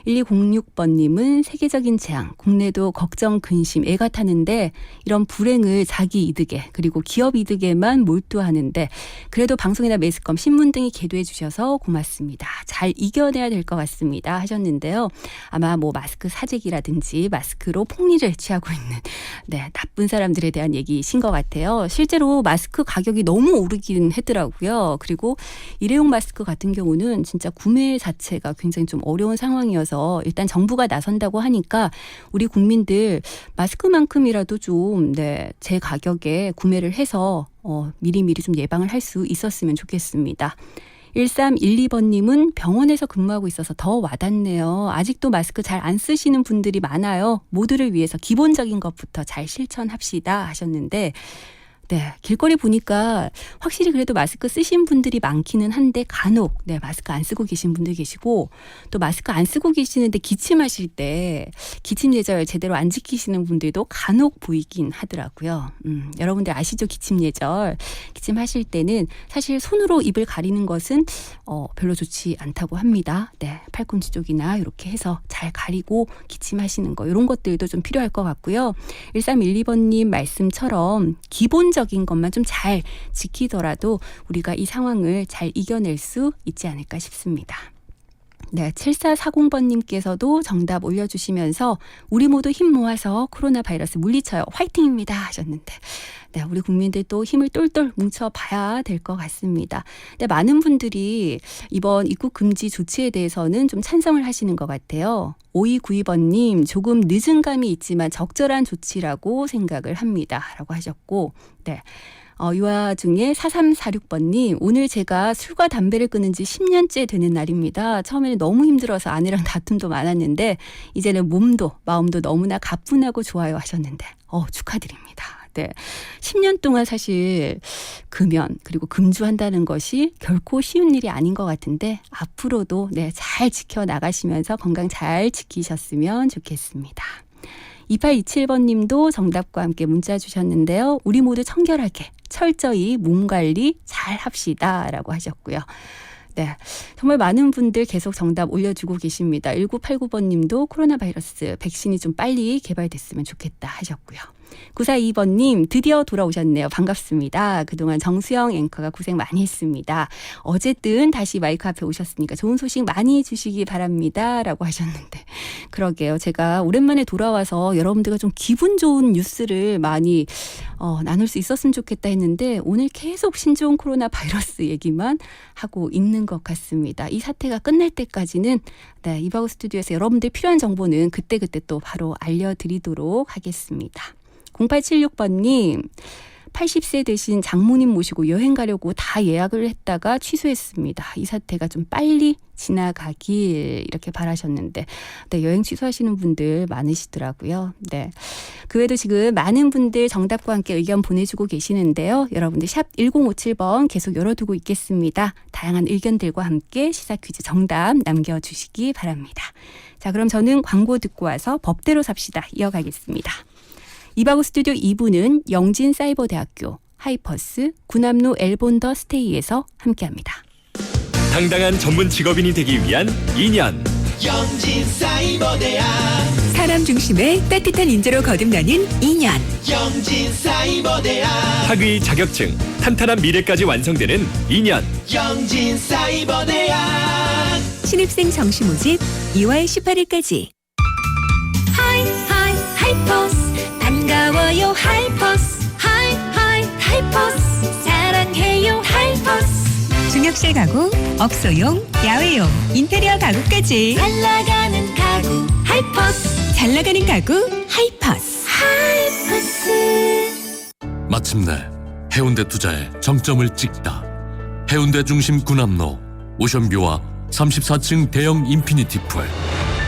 1206번님은 세계적인 재앙, 국내도 걱정, 근심, 애가 타는데 이런 불행을 자기 이득에 그리고 기업 이득에만 몰두하는데 그래도 방송이나 매스컴, 신문 등이 계도해 주셔서 고맙습니다. 잘 이겨내야 될 것 같습니다. 하셨는데요. 아마 뭐 마스크 사재기라든지 마스크로 폭리를 취하고 있는 네, 나쁜 사람들에 대한 얘기이신 것 같아요. 실제로 마스크 가격이 너무 오르긴 했더라고요. 그리고 일회용 마스크 같은 경우는 진짜 구매 자체가 굉장히 좀 어려운 상황이어서 일단 정부가 나선다고 하니까 우리 국민들 마스크만큼이라도 좀 네, 제 가격에 구매를 해서 미리미리 좀 예방을 할 수 있었으면 좋겠습니다. 1312번님은 병원에서 근무하고 있어서 더 와닿네요. 아직도 마스크 잘 안 쓰시는 분들이 많아요. 모두를 위해서 기본적인 것부터 잘 실천합시다 하셨는데 네, 길거리 보니까 확실히 그래도 마스크 쓰신 분들이 많기는 한데 간혹 네, 마스크 안 쓰고 계신 분들 계시고 또 마스크 안 쓰고 계시는데 기침하실 때 기침 예절 제대로 안 지키시는 분들도 간혹 보이긴 하더라고요. 여러분들 아시죠? 기침 예절. 기침하실 때는 사실 손으로 입을 가리는 것은 별로 좋지 않다고 합니다. 네, 팔꿈치 쪽이나 이렇게 해서 잘 가리고 기침하시는 거 이런 것들도 좀 필요할 것 같고요. 1312번님 말씀처럼 기본적인 것만 좀 잘 지키더라도 우리가 이 상황을 잘 이겨낼 수 있지 않을까 싶습니다. 네, 7440번님께서도 정답 올려주시면서 우리 모두 힘 모아서 코로나 바이러스 물리쳐요. 화이팅입니다 하셨는데 네, 우리 국민들 또 힘을 똘똘 뭉쳐봐야 될 것 같습니다. 네, 많은 분들이 이번 입국 금지 조치에 대해서는 좀 찬성을 하시는 것 같아요. 5292번님, 조금 늦은 감이 있지만 적절한 조치라고 생각을 합니다. 라고 하셨고, 네. 이 와중에 4346번님, 오늘 제가 술과 담배를 끊은 지 10년째 되는 날입니다. 처음에는 너무 힘들어서 아내랑 다툼도 많았는데 이제는 몸도 마음도 너무나 가뿐하고 좋아요 하셨는데 축하드립니다. 네, 10년 동안 사실 금연 그리고 금주한다는 것이 결코 쉬운 일이 아닌 것 같은데 앞으로도 네, 잘 지켜나가시면서 건강 잘 지키셨으면 좋겠습니다. 2827번님도 정답과 함께 문자 주셨는데요. 우리 모두 청결하게 철저히 몸 관리 잘 합시다 라고 하셨고요. 네, 정말 많은 분들 계속 정답 올려주고 계십니다. 1989번님도 코로나 바이러스 백신이 좀 빨리 개발됐으면 좋겠다 하셨고요. 942번님 드디어 돌아오셨네요. 반갑습니다. 그동안 정수영 앵커가 고생 많이 했습니다. 어쨌든 다시 마이크 앞에 오셨으니까 좋은 소식 많이 주시기 바랍니다. 라고 하셨는데 그러게요. 제가 오랜만에 돌아와서 여러분들과 좀 기분 좋은 뉴스를 많이 나눌 수 있었으면 좋겠다 했는데 오늘 계속 신종 코로나 바이러스 얘기만 하고 있는 것 같습니다. 이 사태가 끝날 때까지는 네, 이바구 스튜디오에서 여러분들 필요한 정보는 그때그때 또 바로 알려드리도록 하겠습니다. 0876번님 80세 되신 장모님 모시고 여행 가려고 다 예약을 했다가 취소했습니다. 이 사태가 좀 빨리 지나가길 이렇게 바라셨는데 네, 여행 취소하시는 분들 많으시더라고요. 네, 그 외에도 지금 많은 분들 정답과 함께 의견 보내주고 계시는데요. 여러분들 샵 1057번 계속 열어두고 있겠습니다. 다양한 의견들과 함께 시사 퀴즈 정답 남겨주시기 바랍니다. 자, 그럼 저는 광고 듣고 와서 법대로 삽시다 이어가겠습니다. 이바구 스튜디오 2부는 영진사이버대학교, 하이퍼스, 구남로 엘본더 스테이에서 함께합니다. 당당한 전문 직업인이 되기 위한 2년 영진사이버대학 사람 중심의 따뜻한 인재로 거듭나는 2년. 영진사이버대학 학위 자격증 탄탄한 미래까지 완성되는 2년 영진사이버대학 신입생 정시 모집 2월 18일까지. 하이퍼스 반가워요 하이퍼스. 하이퍼스 사랑해요 하이퍼스. 중역실 가구, 업소용, 야외용, 인테리어 가구까지 잘 나가는 가구 하이퍼스. 잘 나가는 가구 하이퍼스. 마침내 해운대 투자에 정점을 찍다. 해운대 중심 구남로 오션뷰와 34층 대형 인피니티 풀,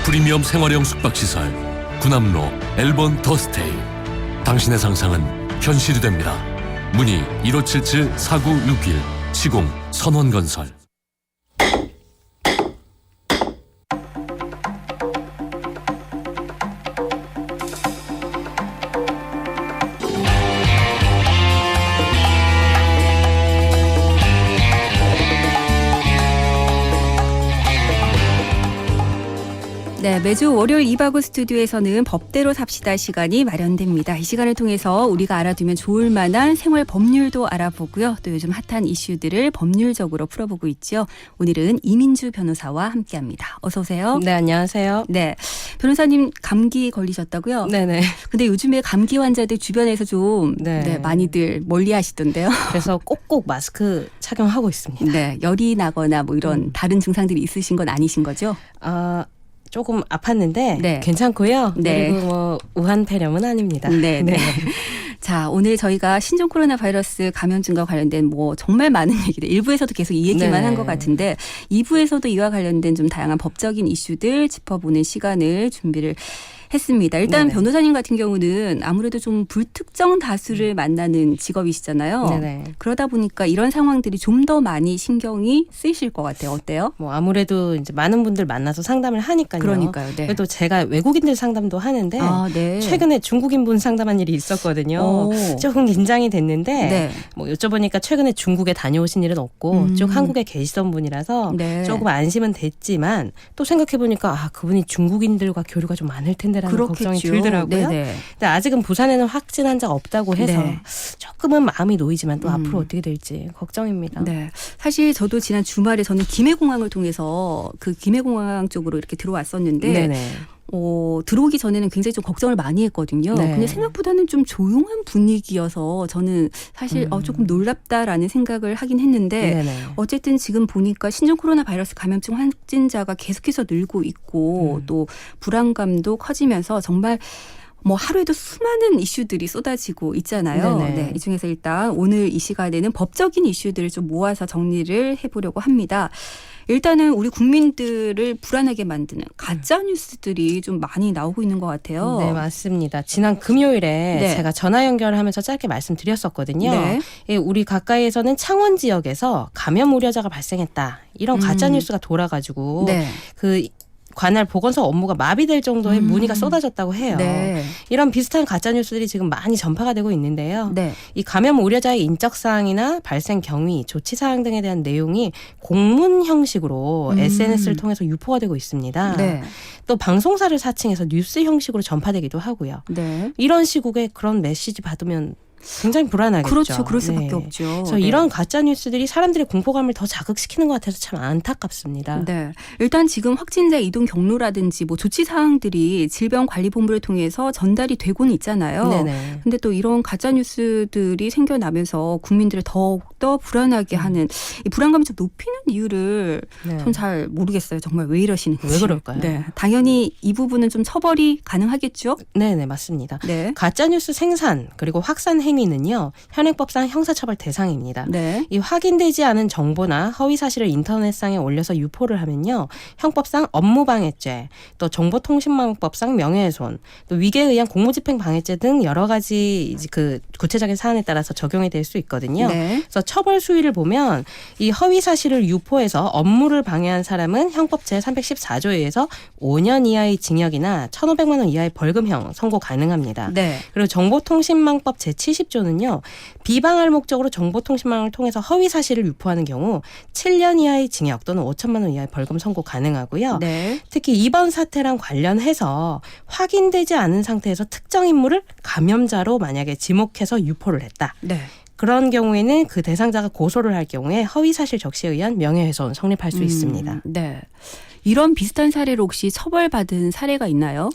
프리미엄 생활형 숙박시설 구남로 엘본 더 스테이. 당신의 상상은 현실이 됩니다. 문의 1577-4961 시공 선원건설. 네, 매주 월요일 이바구 스튜디오에서는 법대로 삽시다 시간이 마련됩니다. 이 시간을 통해서 우리가 알아두면 좋을 만한 생활 법률도 알아보고요. 또 요즘 핫한 이슈들을 법률적으로 풀어보고 있죠. 오늘은 이민주 변호사와 함께합니다. 어서 오세요. 네, 안녕하세요. 네, 변호사님 감기 걸리셨다고요? 네네. 근데 요즘에 감기 환자들 주변에서 좀 네. 많이들 멀리하시던데요. 그래서 꼭꼭 마스크 착용하고 있습니다. 네, 열이 나거나 뭐 이런 다른 증상들이 있으신 건 아니신 거죠? 조금 아팠는데 네. 괜찮고요. 네. 그리고 뭐 우한 폐렴은 아닙니다. 네, 네. 자, 오늘 저희가 신종 코로나 바이러스 감염증과 관련된 뭐 정말 많은 얘기들 1부에서도 계속 이 얘기만 네. 한 것 같은데 2부에서도 이와 관련된 좀 다양한 법적인 이슈들 짚어보는 시간을 준비를 했습니다. 일단 네네. 변호사님 같은 경우는 아무래도 좀 불특정 다수를 만나는 직업이시잖아요. 네네. 그러다 보니까 이런 상황들이 좀 더 많이 신경이 쓰이실 것 같아요. 어때요? 뭐 아무래도 이제 많은 분들 만나서 상담을 하니까요. 그러니까요. 네. 그래도 제가 외국인들 상담도 하는데 네. 최근에 중국인 분 상담한 일이 있었거든요. 오. 조금 긴장이 됐는데 네. 뭐 여쭤보니까 최근에 중국에 다녀오신 일은 없고 쭉 한국에 계시던 분이라서 네. 조금 안심은 됐지만 또 생각해보니까 그분이 중국인들과 교류가 좀 많을 텐데라는 걱정이 들더라고요. 네네. 근데 아직은 부산에는 확진 환자가 없다고 해서 네. 조금은 마음이 놓이지만 또 앞으로 어떻게 될지 걱정입니다. 네. 사실 저도 지난 주말에 저는 김해공항을 통해서 그 김해공항 쪽으로 이렇게 들어왔었는데 네네. 들어오기 전에는 굉장히 좀 걱정을 많이 했거든요. 네. 근데 생각보다는 좀 조용한 분위기여서 저는 사실 조금 놀랍다라는 생각을 하긴 했는데 네네. 어쨌든 지금 보니까 신종 코로나 바이러스 감염증 확진자가 계속해서 늘고 있고 또 불안감도 커지면서 정말 뭐 하루에도 수많은 이슈들이 쏟아지고 있잖아요. 네네. 네, 이 중에서 일단 오늘 이 시간에는 법적인 이슈들을 좀 모아서 정리를 해보려고 합니다. 일단은 우리 국민들을 불안하게 만드는 가짜 뉴스들이 좀 많이 나오고 있는 것 같아요. 네, 맞습니다. 지난 금요일에 네. 제가 전화 연결을 하면서 짧게 말씀드렸었거든요. 네. 예, 우리 가까이에서는 창원 지역에서 감염 우려자가 발생했다. 이런 가짜 뉴스가 돌아가지고 네. 그 관할 보건소 업무가 마비될 정도의 문의가 쏟아졌다고 해요. 네. 이런 비슷한 가짜 뉴스들이 지금 많이 전파가 되고 있는데요. 네. 이 감염 우려자의 인적 사항이나 발생 경위, 조치 사항 등에 대한 내용이 공문 형식으로 SNS를 통해서 유포가 되고 있습니다. 네. 또 방송사를 사칭해서 뉴스 형식으로 전파되기도 하고요. 네. 이런 시국에 그런 메시지 받으면 굉장히 불안하겠죠. 그렇죠. 그럴 수밖에 네. 없죠. 그래서 네. 이런 가짜 뉴스들이 사람들의 공포감을 더 자극시키는 것 같아서 참 안타깝습니다. 네. 일단 지금 확진자 이동 경로라든지 뭐 조치 사항들이 질병관리본부를 통해서 전달이 되고는 있잖아요. 네네. 근데 또 이런 가짜 뉴스들이 생겨나면서 국민들을 더욱더 불안하게 하는 이 불안감을 좀 높이는 이유를 네. 전 잘 모르겠어요. 정말 왜 이러시는지. 왜 그럴까요? 네. 당연히 이 부분은 좀 처벌이 가능하겠죠? 네네, 맞습니다. 네. 가짜 뉴스 생산 그리고 확산 행위는요. 현행법상 형사처벌 대상입니다. 네. 이 확인되지 않은 정보나 허위 사실을 인터넷상에 올려서 유포를 하면요. 형법상 업무방해죄, 또 정보통신망법상 명예훼손, 또 위계에 의한 공무집행방해죄 등 여러 가지 그 구체적인 사안에 따라서 적용이 될 수 있거든요. 네. 그래서 처벌 수위를 보면 이 허위 사실을 유포해서 업무를 방해한 사람은 형법 제314조에 의해서 5년 이하의 징역이나 1,500만 원 이하의 벌금형 선고 가능합니다. 네. 그리고 정보통신망법 제70조는요. 비방할 목적으로 정보통신망을 통해서 허위 사실을 유포하는 경우 7년 이하의 징역 또는 5천만 원 이하의 벌금 선고 가능하고요. 네. 특히 이번 사태랑 관련해서 확인되지 않은 상태에서 특정 인물을 감염자로 만약에 지목해서 유포를 했다. 네. 그런 경우에는 그 대상자가 고소를 할 경우에 허위사실 적시에 의한 명예훼손 성립할 수 있습니다. 네. 이런 비슷한 사례로 혹시 처벌받은 사례가 있나요?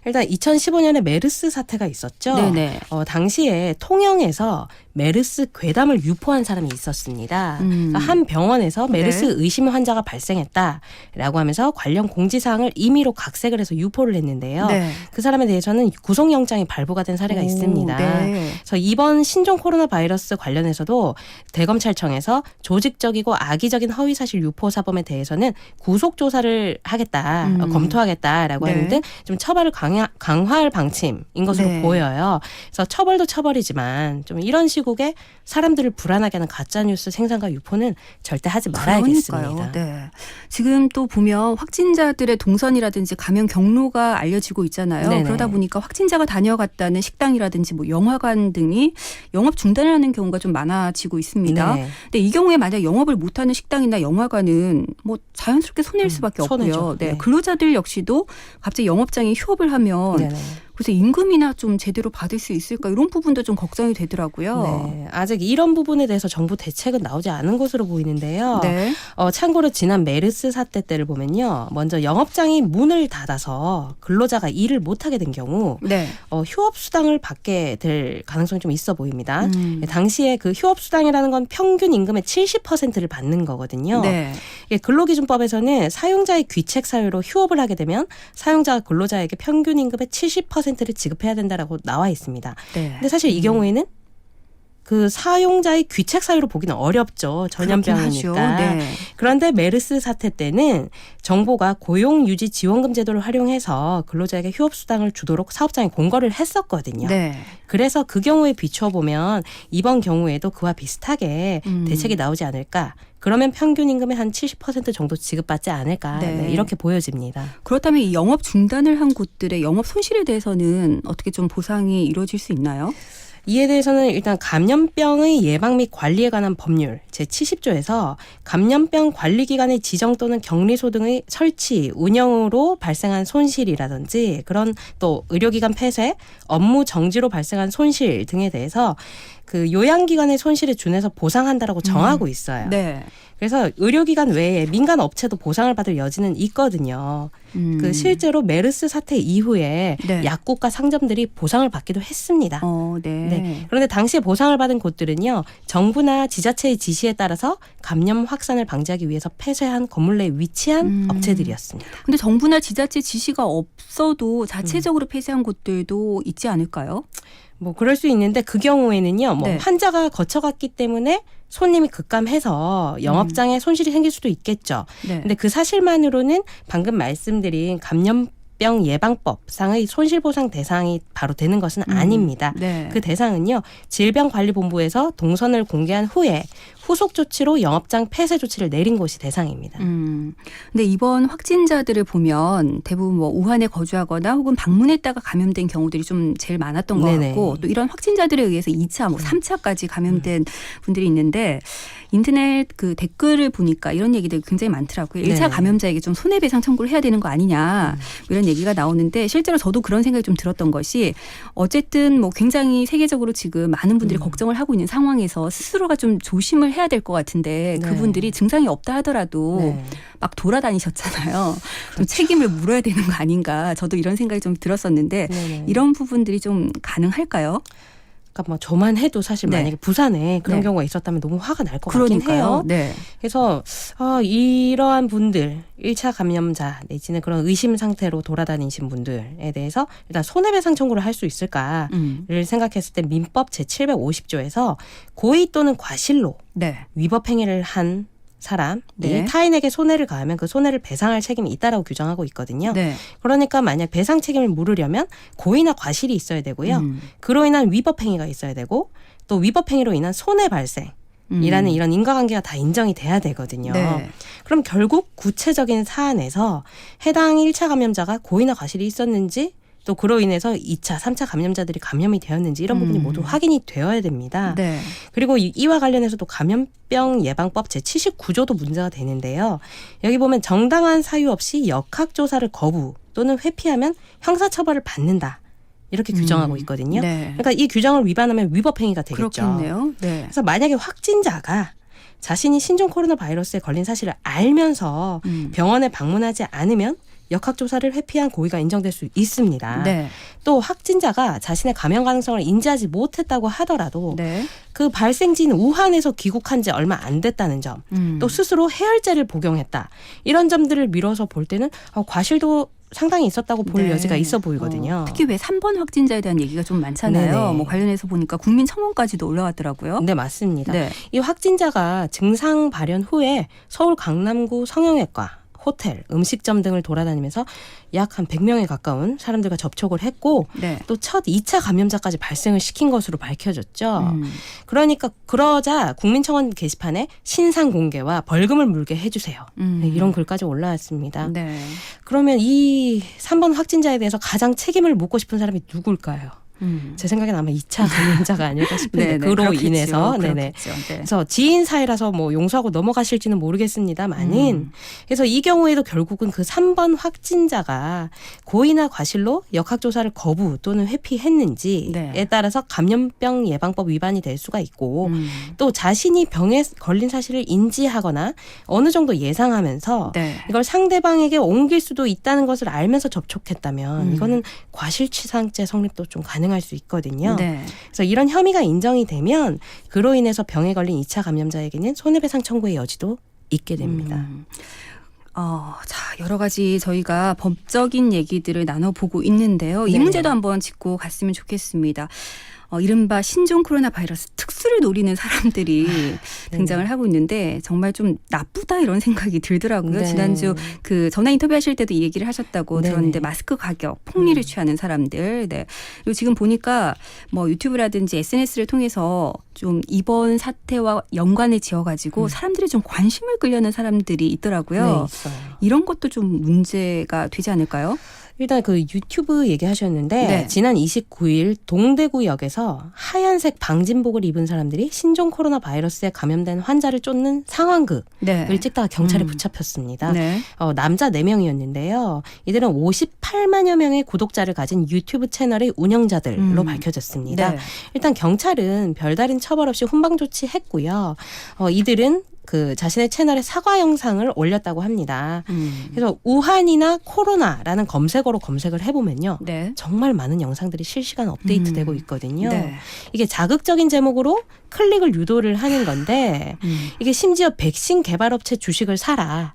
일단 2015년에 메르스 사태가 있었죠. 네네. 당시에 통영에서 메르스 괴담을 유포한 사람이 있었습니다. 그러니까 한 병원에서 메르스 네. 의심 환자가 발생했다라고 하면서 관련 공지사항을 임의로 각색을 해서 유포를 했는데요. 네. 그 사람에 대해서는 구속영장이 발부가 된 사례가 있습니다. 네. 그래서 이번 신종 코로나 바이러스 관련해서도 대검찰청에서 조직적이고 악의적인 허위사실 유포 사범에 대해서는 구속조사를 하겠다, 검토하겠다라고 네. 하는 등 좀 처벌을 강화할 방침인 것으로 네. 보여요. 그래서 처벌도 처벌이지만 좀 이런 시국에 사람들을 불안하게 하는 가짜뉴스 생산과 유포는 절대 하지 말아야겠습니다. 그러니까요. 네. 지금 또 보면 확진자들의 동선이라든지 감염 경로가 알려지고 있잖아요. 네네. 그러다 보니까 확진자가 다녀갔다는 식당이라든지 뭐 영화관 등이 영업 중단을 하는 경우가 좀 많아지고 있습니다. 네. 근데 이 경우에 만약 영업을 못하는 식당이나 영화관은 뭐 자연스럽게 손해일 수밖에 손해죠. 없고요. 네. 네. 근로자들 역시도 갑자기 영업장이 휴업을 하면 네네. 그래서 임금이나 좀 제대로 받을 수 있을까 이런 부분도 좀 걱정이 되더라고요. 네, 아직 이런 부분에 대해서 정부 대책은 나오지 않은 것으로 보이는데요. 네. 참고로 지난 메르스 사태 때를 보면요. 먼저 영업장이 문을 닫아서 근로자가 일을 못하게 된 경우 네. 휴업 수당을 받게 될 가능성이 좀 있어 보입니다. 당시에 그 휴업 수당이라는 건 평균 임금의 70%를 받는 거거든요. 네. 근로기준법에서는 사용자의 귀책 사유로 휴업을 하게 되면 사용자가 근로자에게 평균 임금의 70%를 지급해야 된다라고 나와 있습니다. 네. 근데 사실 이 경우에는 그 사용자의 귀책 사유로 보기는 어렵죠. 전염병이니까. 네. 그런데 메르스 사태 때는 정부가 고용유지 지원금 제도를 활용해서 근로자에게 휴업수당을 주도록 사업장에 공고를 했었거든요. 네. 그래서 그 경우에 비춰보면 이번 경우에도 그와 비슷하게 대책이 나오지 않을까. 그러면 평균 임금의 한 70% 정도 지급받지 않을까. 네. 네, 이렇게 보여집니다. 그렇다면 이 영업 중단을 한 곳들의 영업 손실에 대해서는 어떻게 좀 보상이 이루어질 수 있나요? 이에 대해서는 일단 감염병의 예방 및 관리에 관한 법률 제70조에서 감염병 관리기관의 지정 또는 격리소 등의 설치, 운영으로 발생한 손실이라든지 그런 또 의료기관 폐쇄, 업무 정지로 발생한 손실 등에 대해서 그 요양기관의 손실에 준해서 보상한다라고 정하고 있어요. 네. 그래서 의료기관 외에 민간 업체도 보상을 받을 여지는 있거든요. 그 실제로 메르스 사태 이후에 네. 약국과 상점들이 보상을 받기도 했습니다. 네. 네. 그런데 당시에 보상을 받은 곳들은요. 정부나 지자체의 지시에 따라서 감염 확산을 방지하기 위해서 폐쇄한 건물 내에 위치한 업체들이었습니다. 근데 정부나 지자체 지시가 없어도 자체적으로 폐쇄한 곳들도 있지 않을까요? 뭐 그럴 수 있는데 그 경우에는요. 뭐 네. 환자가 거쳐갔기 때문에 손님이 급감해서 영업장에 손실이 생길 수도 있겠죠. 네. 근데 그 사실만으로는 방금 말씀드린 감염병 예방법상의 손실보상 대상이 바로 되는 것은 아닙니다. 네. 그 대상은요. 질병관리본부에서 동선을 공개한 후에 후속 조치로 영업장 폐쇄 조치를 내린 곳이 대상입니다. 근데 이번 확진자들을 보면 대부분 뭐 우한에 거주하거나 혹은 방문했다가 감염된 경우들이 좀 제일 많았던 것 네네. 같고 또 이런 확진자들에 의해서 2차, 뭐 3차까지 감염된 분들이 있는데 인터넷 그 댓글을 보니까 이런 얘기들이 굉장히 많더라고요. 1차 네네. 감염자에게 좀 손해배상 청구를 해야 되는 거 아니냐 뭐 이런 얘기가 나오는데 실제로 저도 그런 생각이 좀 들었던 것이 어쨌든 뭐 굉장히 세계적으로 지금 많은 분들이 걱정을 하고 있는 상황에서 스스로가 좀 조심을 해야 될 것 같은데 네. 그분들이 증상이 없다 하더라도 네. 막 돌아다니셨잖아요. 좀 책임을 물어야 되는 거 아닌가. 저도 이런 생각이 좀 들었었는데 네네. 이런 부분들이 좀 가능할까요? 그러니까 뭐 저만 해도 사실 네. 만약에 부산에 그런 네. 경우가 있었다면 너무 화가 날 것 같긴 해요. 네. 그래서 이러한 분들 1차 감염자 내지는 그런 의심 상태로 돌아다니신 분들에 대해서 일단 손해배상 청구를 할 수 있을까를 생각했을 때 민법 제750조에서 고의 또는 과실로 네. 위법 행위를 한 사람이 네. 타인에게 손해를 가하면 그 손해를 배상할 책임이 있다라고 규정하고 있거든요. 네. 그러니까 만약 배상 책임을 물으려면 고의나 과실이 있어야 되고요. 그로 인한 위법 행위가 있어야 되고 또 위법 행위로 인한 손해 발생이라는 이런 인과관계가 다 인정이 돼야 되거든요. 네. 그럼 결국 구체적인 사안에서 해당 1차 감염자가 고의나 과실이 있었는지 또 그로 인해서 2차, 3차 감염자들이 감염이 되었는지 이런 부분이 모두 확인이 되어야 됩니다. 네. 그리고 이와 관련해서도 감염병 예방법 제79조도 문제가 되는데요. 여기 보면 정당한 사유 없이 역학조사를 거부 또는 회피하면 형사처벌을 받는다. 이렇게 규정하고 있거든요. 네. 그러니까 이 규정을 위반하면 위법행위가 되겠죠. 그렇겠네요. 네. 그래서 만약에 확진자가 자신이 신종 코로나 바이러스에 걸린 사실을 알면서 병원에 방문하지 않으면 역학조사를 회피한 고의가 인정될 수 있습니다. 네. 또 확진자가 자신의 감염 가능성을 인지하지 못했다고 하더라도 네. 그 발생지인 우한에서 귀국한 지 얼마 안 됐다는 점, 또 스스로 해열제를 복용했다. 이런 점들을 미뤄서 볼 때는 과실도 상당히 있었다고 볼 네. 여지가 있어 보이거든요. 특히 왜 3번 확진자에 대한 얘기가 좀 많잖아요. 네네. 뭐 관련해서 보니까 국민청원까지도 올라왔더라고요. 네, 맞습니다. 네. 이 확진자가 증상 발현 후에 서울 강남구 성형외과, 호텔, 음식점 등을 돌아다니면서 약 한 100명에 가까운 사람들과 접촉을 했고 네. 또 첫 2차 감염자까지 발생을 시킨 것으로 밝혀졌죠. 그러니까 그러자 국민청원 게시판에 신상 공개와 벌금을 물게 해주세요. 네, 이런 글까지 올라왔습니다. 네. 그러면 이 3번 확진자에 대해서 가장 책임을 묻고 싶은 사람이 누굴까요? 제 생각엔 아마 2차 감염자가 아닐까 싶은데 네네, 그로 그렇겠죠. 인해서 네네. 그렇겠죠. 네. 그래서 지인 사이라서 뭐 용서하고 넘어가실지는 모르겠습니다만은 그래서 이 경우에도 결국은 그 3번 확진자가 고의나 과실로 역학조사를 거부 또는 회피했는지에 네. 따라서 감염병 예방법 위반이 될 수가 있고 또 자신이 병에 걸린 사실을 인지하거나 어느 정도 예상하면서 네. 이걸 상대방에게 옮길 수도 있다는 것을 알면서 접촉했다면 이거는 과실치상죄 성립도 좀 가능할 수 있거든요. 네. 그래서 이런 혐의가 인정이 되면 그로 인해서 병에 걸린 2차 감염자에게는 손해배상 청구의 여지도 있게 됩니다. 자, 여러 가지 저희가 법적인 얘기들을 나눠보고 있는데요. 이 네네. 문제도 한번 짚고 갔으면 좋겠습니다. 이른바 신종 코로나 바이러스 특수를 노리는 사람들이 등장을 하고 있는데 정말 좀 나쁘다 이런 생각이 들더라고요. 네. 지난주 그 전화 인터뷰하실 때도 이 얘기를 하셨다고 네네. 들었는데 마스크 가격 폭리를 취하는 사람들. 네. 그리고 지금 보니까 뭐 유튜브라든지 SNS를 통해서 좀 이번 사태와 연관을 지어가지고 사람들이 좀 관심을 끌려는 사람들이 있더라고요. 네, 있어요. 이런 것도 좀 문제가 되지 않을까요? 일단 그 유튜브 얘기하셨는데 네. 지난 29일 동대구역에서 하얀색 방진복을 입은 사람들이 신종 코로나 바이러스에 감염된 환자를 쫓는 상황극을 네. 찍다가 경찰에 붙잡혔습니다. 네. 남자 4명이었는데요. 이들은 58만여 명의 구독자를 가진 유튜브 채널의 운영자들로 밝혀졌습니다. 네. 일단 경찰은 별다른 처벌 없이 훈방 조치했고요. 이들은 그 자신의 채널에 사과 영상을 올렸다고 합니다. 그래서 우한이나 코로나라는 검색어로 검색을 해보면요. 네. 정말 많은 영상들이 실시간 업데이트되고 있거든요. 네. 이게 자극적인 제목으로 클릭을 유도를 하는 건데 이게 심지어 백신 개발업체 주식을 사라.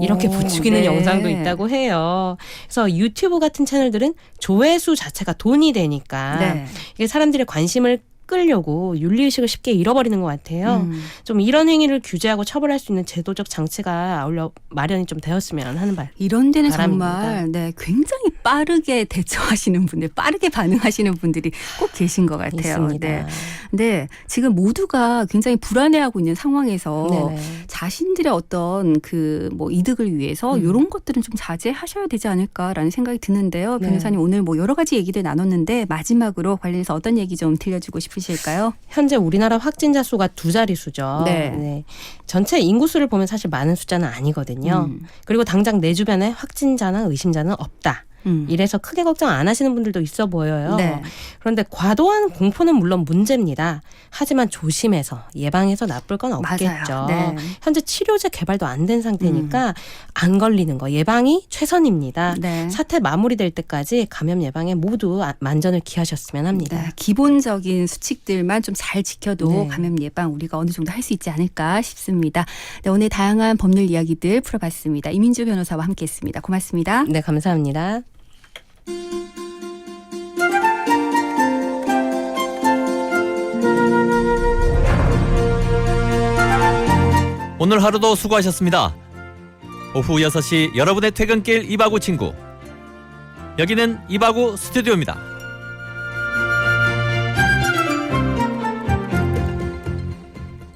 이렇게 부추기는 네. 영상도 있다고 해요. 그래서 유튜브 같은 채널들은 조회수 자체가 돈이 되니까 네. 이게 사람들의 관심을 끌려고 윤리의식을 쉽게 잃어버리는 것 같아요. 좀 이런 행위를 규제하고 처벌할 수 있는 제도적 장치가 아울러 마련이 좀 되었으면 하는 이런 데는 바람입니다. 정말 네, 굉장히 빠르게 대처하시는 분들, 빠르게 반응하시는 분들이 꼭 계신 것 같아요. 있습니다. 네. 네, 지금 모두가 굉장히 불안해하고 있는 상황에서 네네. 자신들의 어떤 그 뭐 이득을 위해서 이런 것들은 좀 자제하셔야 되지 않을까라는 생각이 드는데요. 네. 변호사님 오늘 뭐 여러 가지 얘기를 나눴는데 마지막으로 관련해서 어떤 얘기 좀 들려주고 싶으실까요? 현재 우리나라 확진자 수가 2자릿수죠. 네. 전체 인구수를 보면 사실 많은 숫자는 아니거든요. 그리고 당장 내 주변에 확진자나 의심자는 없다. 이래서 크게 걱정 안 하시는 분들도 있어 보여요. 네. 그런데 과도한 공포는 물론 문제입니다. 하지만 조심해서 예방해서 나쁠 건 없겠죠. 맞아요. 네. 현재 치료제 개발도 안 된 상태니까 안 걸리는 거 예방이 최선입니다. 네. 사태 마무리될 때까지 감염 예방에 모두 만전을 기하셨으면 합니다. 네, 기본적인 수칙들만 좀 잘 지켜도 네. 감염 예방 우리가 어느 정도 할 수 있지 않을까 싶습니다. 네, 오늘 다양한 법률 이야기들 풀어봤습니다. 이민주 변호사와 함께했습니다. 고맙습니다. 네, 감사합니다. 오늘 하루도 수고하셨습니다. 오후 6시 여러분의 퇴근길 이바구 친구. 여기는 이바구 스튜디오입니다.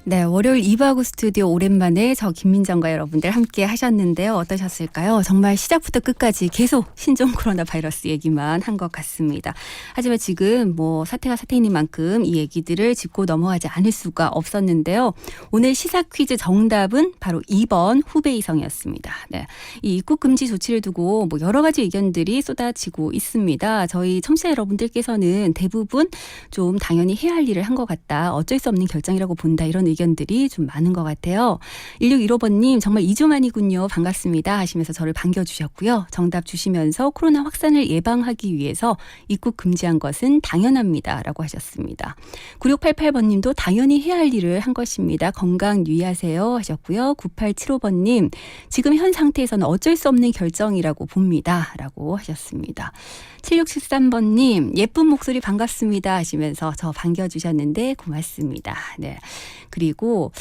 네, 월요일 이바구 스튜디오 오랜만에 저 김민정과 여러분들 함께 하셨는데요. 어떠셨을까요? 정말 시작부터 끝까지 계속 신종 코로나 바이러스 얘기만 한 것 같습니다. 하지만 지금 뭐 사태가 사태인 만큼 이 얘기들을 짚고 넘어가지 않을 수가 없었는데요. 오늘 시사 퀴즈 정답은 바로 2번 후베 이성이었습니다. 네, 이 입국 금지 조치를 두고 뭐 여러 가지 의견들이 쏟아지고 있습니다. 저희 청취자 여러분들께서는 대부분 좀 당연히 해야 할 일을 한 것 같다. 어쩔 수 없는 결정이라고 본다. 이런 의견들이 좀 많은 것 같아요. 1615번님 정말 2주 만이군요. 반갑습니다 하시면서 저를 반겨주셨고요. 정답 주시면서 코로나 확산을 예방하기 위해서 입국 금지한 것은 당연합니다 라고 하셨습니다. 9688번님도 당연히 해야 할 일을 한 것입니다. 건강 유의하세요 하셨고요. 9875번님 지금 현 상태에서는 어쩔 수 없는 결정이라고 봅니다 라고 하셨습니다. 7673번님 예쁜 목소리 반갑습니다 하시면서 저 반겨주셨는데 고맙습니다. 네. 그리고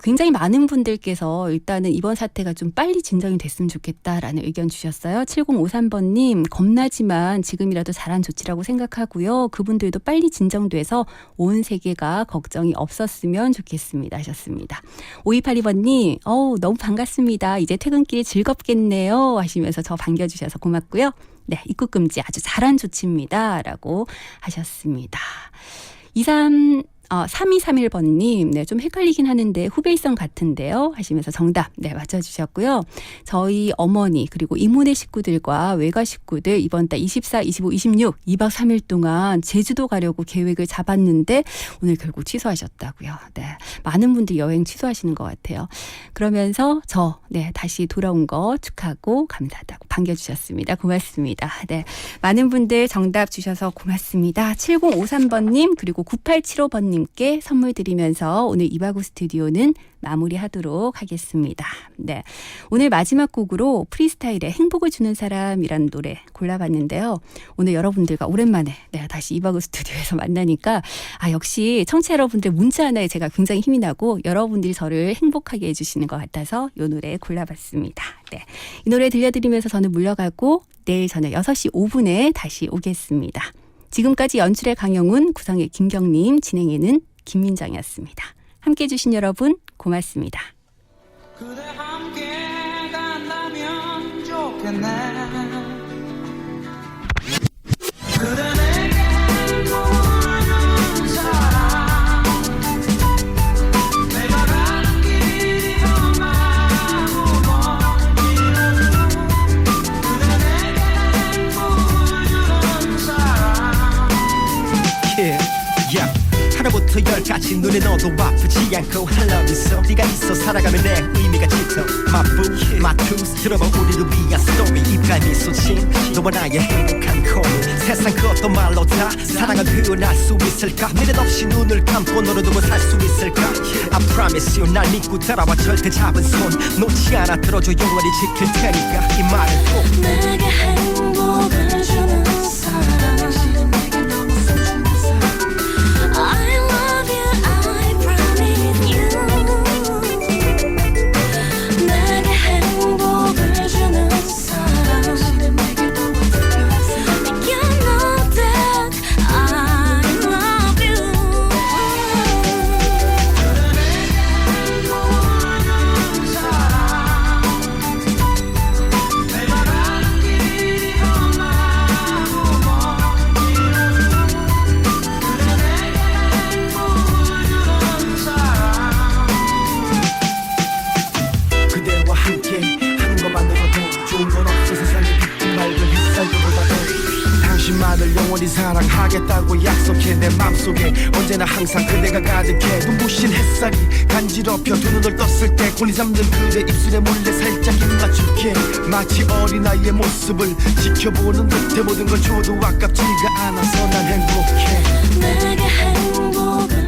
굉장히 많은 분들께서 일단은 이번 사태가 좀 빨리 진정이 됐으면 좋겠다라는 의견 주셨어요. 7053번님 겁나지만 지금이라도 잘한 조치라고 생각하고요. 그분들도 빨리 진정돼서 온 세계가 걱정이 없었으면 좋겠습니다 하셨습니다. 5282번님 너무 반갑습니다. 이제 퇴근길이 즐겁겠네요 하시면서 저 반겨주셔서 고맙고요. 네, 입국 금지 아주 잘한 조치입니다 라고 하셨습니다. 3231번님, 네, 좀 헷갈리긴 하는데 후베이성 같은데요 하시면서 정답, 네, 맞춰주셨고요. 저희 어머니 그리고 이모네 식구들과 외가 식구들 이번 달 24, 25, 26 2박 3일 동안 제주도 가려고 계획을 잡았는데 오늘 결국 취소하셨다고요. 네, 많은 분들이 여행 취소하시는 것 같아요. 그러면서 다시 돌아온 거 축하하고 감사하다고 반겨주셨습니다. 고맙습니다. 네, 많은 분들 정답 주셔서 고맙습니다. 7053번님 그리고 9875번님 께 선물 드리면서 오늘 이바구 스튜디오는 마무리하도록 하겠습니다. 네, 오늘 마지막 곡으로 프리스타일의 행복을 주는 사람이라는 노래 골라봤는데요. 오늘 여러분들과 오랜만에 다시 이바구 스튜디오에서 만나니까 역시 청취자 여러분들 문자 하나에 제가 굉장히 힘이 나고 여러분들이 저를 행복하게 해주시는 것 같아서 이 노래 골라봤습니다. 네, 이 노래 들려드리면서 저는 물러가고 내일 저녁 6시 5분에 다시 오겠습니다. 지금까지 연출의 강영훈, 구성의 김경림, 진행에는 김민정이었습니다. 함께해 주신 여러분 고맙습니다. 그대 함께 간다면 좋겠네. 그대 내게 보여준 사랑 내가 가는 길이 험하고 멀기는 그대 내게 보여준 사랑 하나부터 열까지 눈에 넣어도 아프지 않고 I love you so 네가 있어 살아가면 내 의미가 짙어 My boo, my truth 들어봐 우리를 위한 스토리 입가에 미소 진 너와 나의 행복한 고민 세상 그 어떤 말로 다 사랑을 표현할 수 있을까 미련 없이 눈을 감고 너를 두고 살 수 있을까 I promise you 날 믿고 따라와 절대 잡은 손 놓지 않아 들어줘 영원히 지킬 테니까 이 말을 꼭 내게 행복을 주는 사람 내가 가는 길이 험하고 너만을 영원히 사랑하겠다고 약속해. 내 맘속에 언제나 항상 그대가 가득해. 눈부신 햇살이 간지럽혀 두 눈을 떴을 때 골리 잡는 그대 입술에 몰래 살짝 입 맞출게. 마치 어린아이의 모습을 지켜보는 듯해. 모든 걸 줘도 아깝지가 않아서 난 행복해. 내게 행복을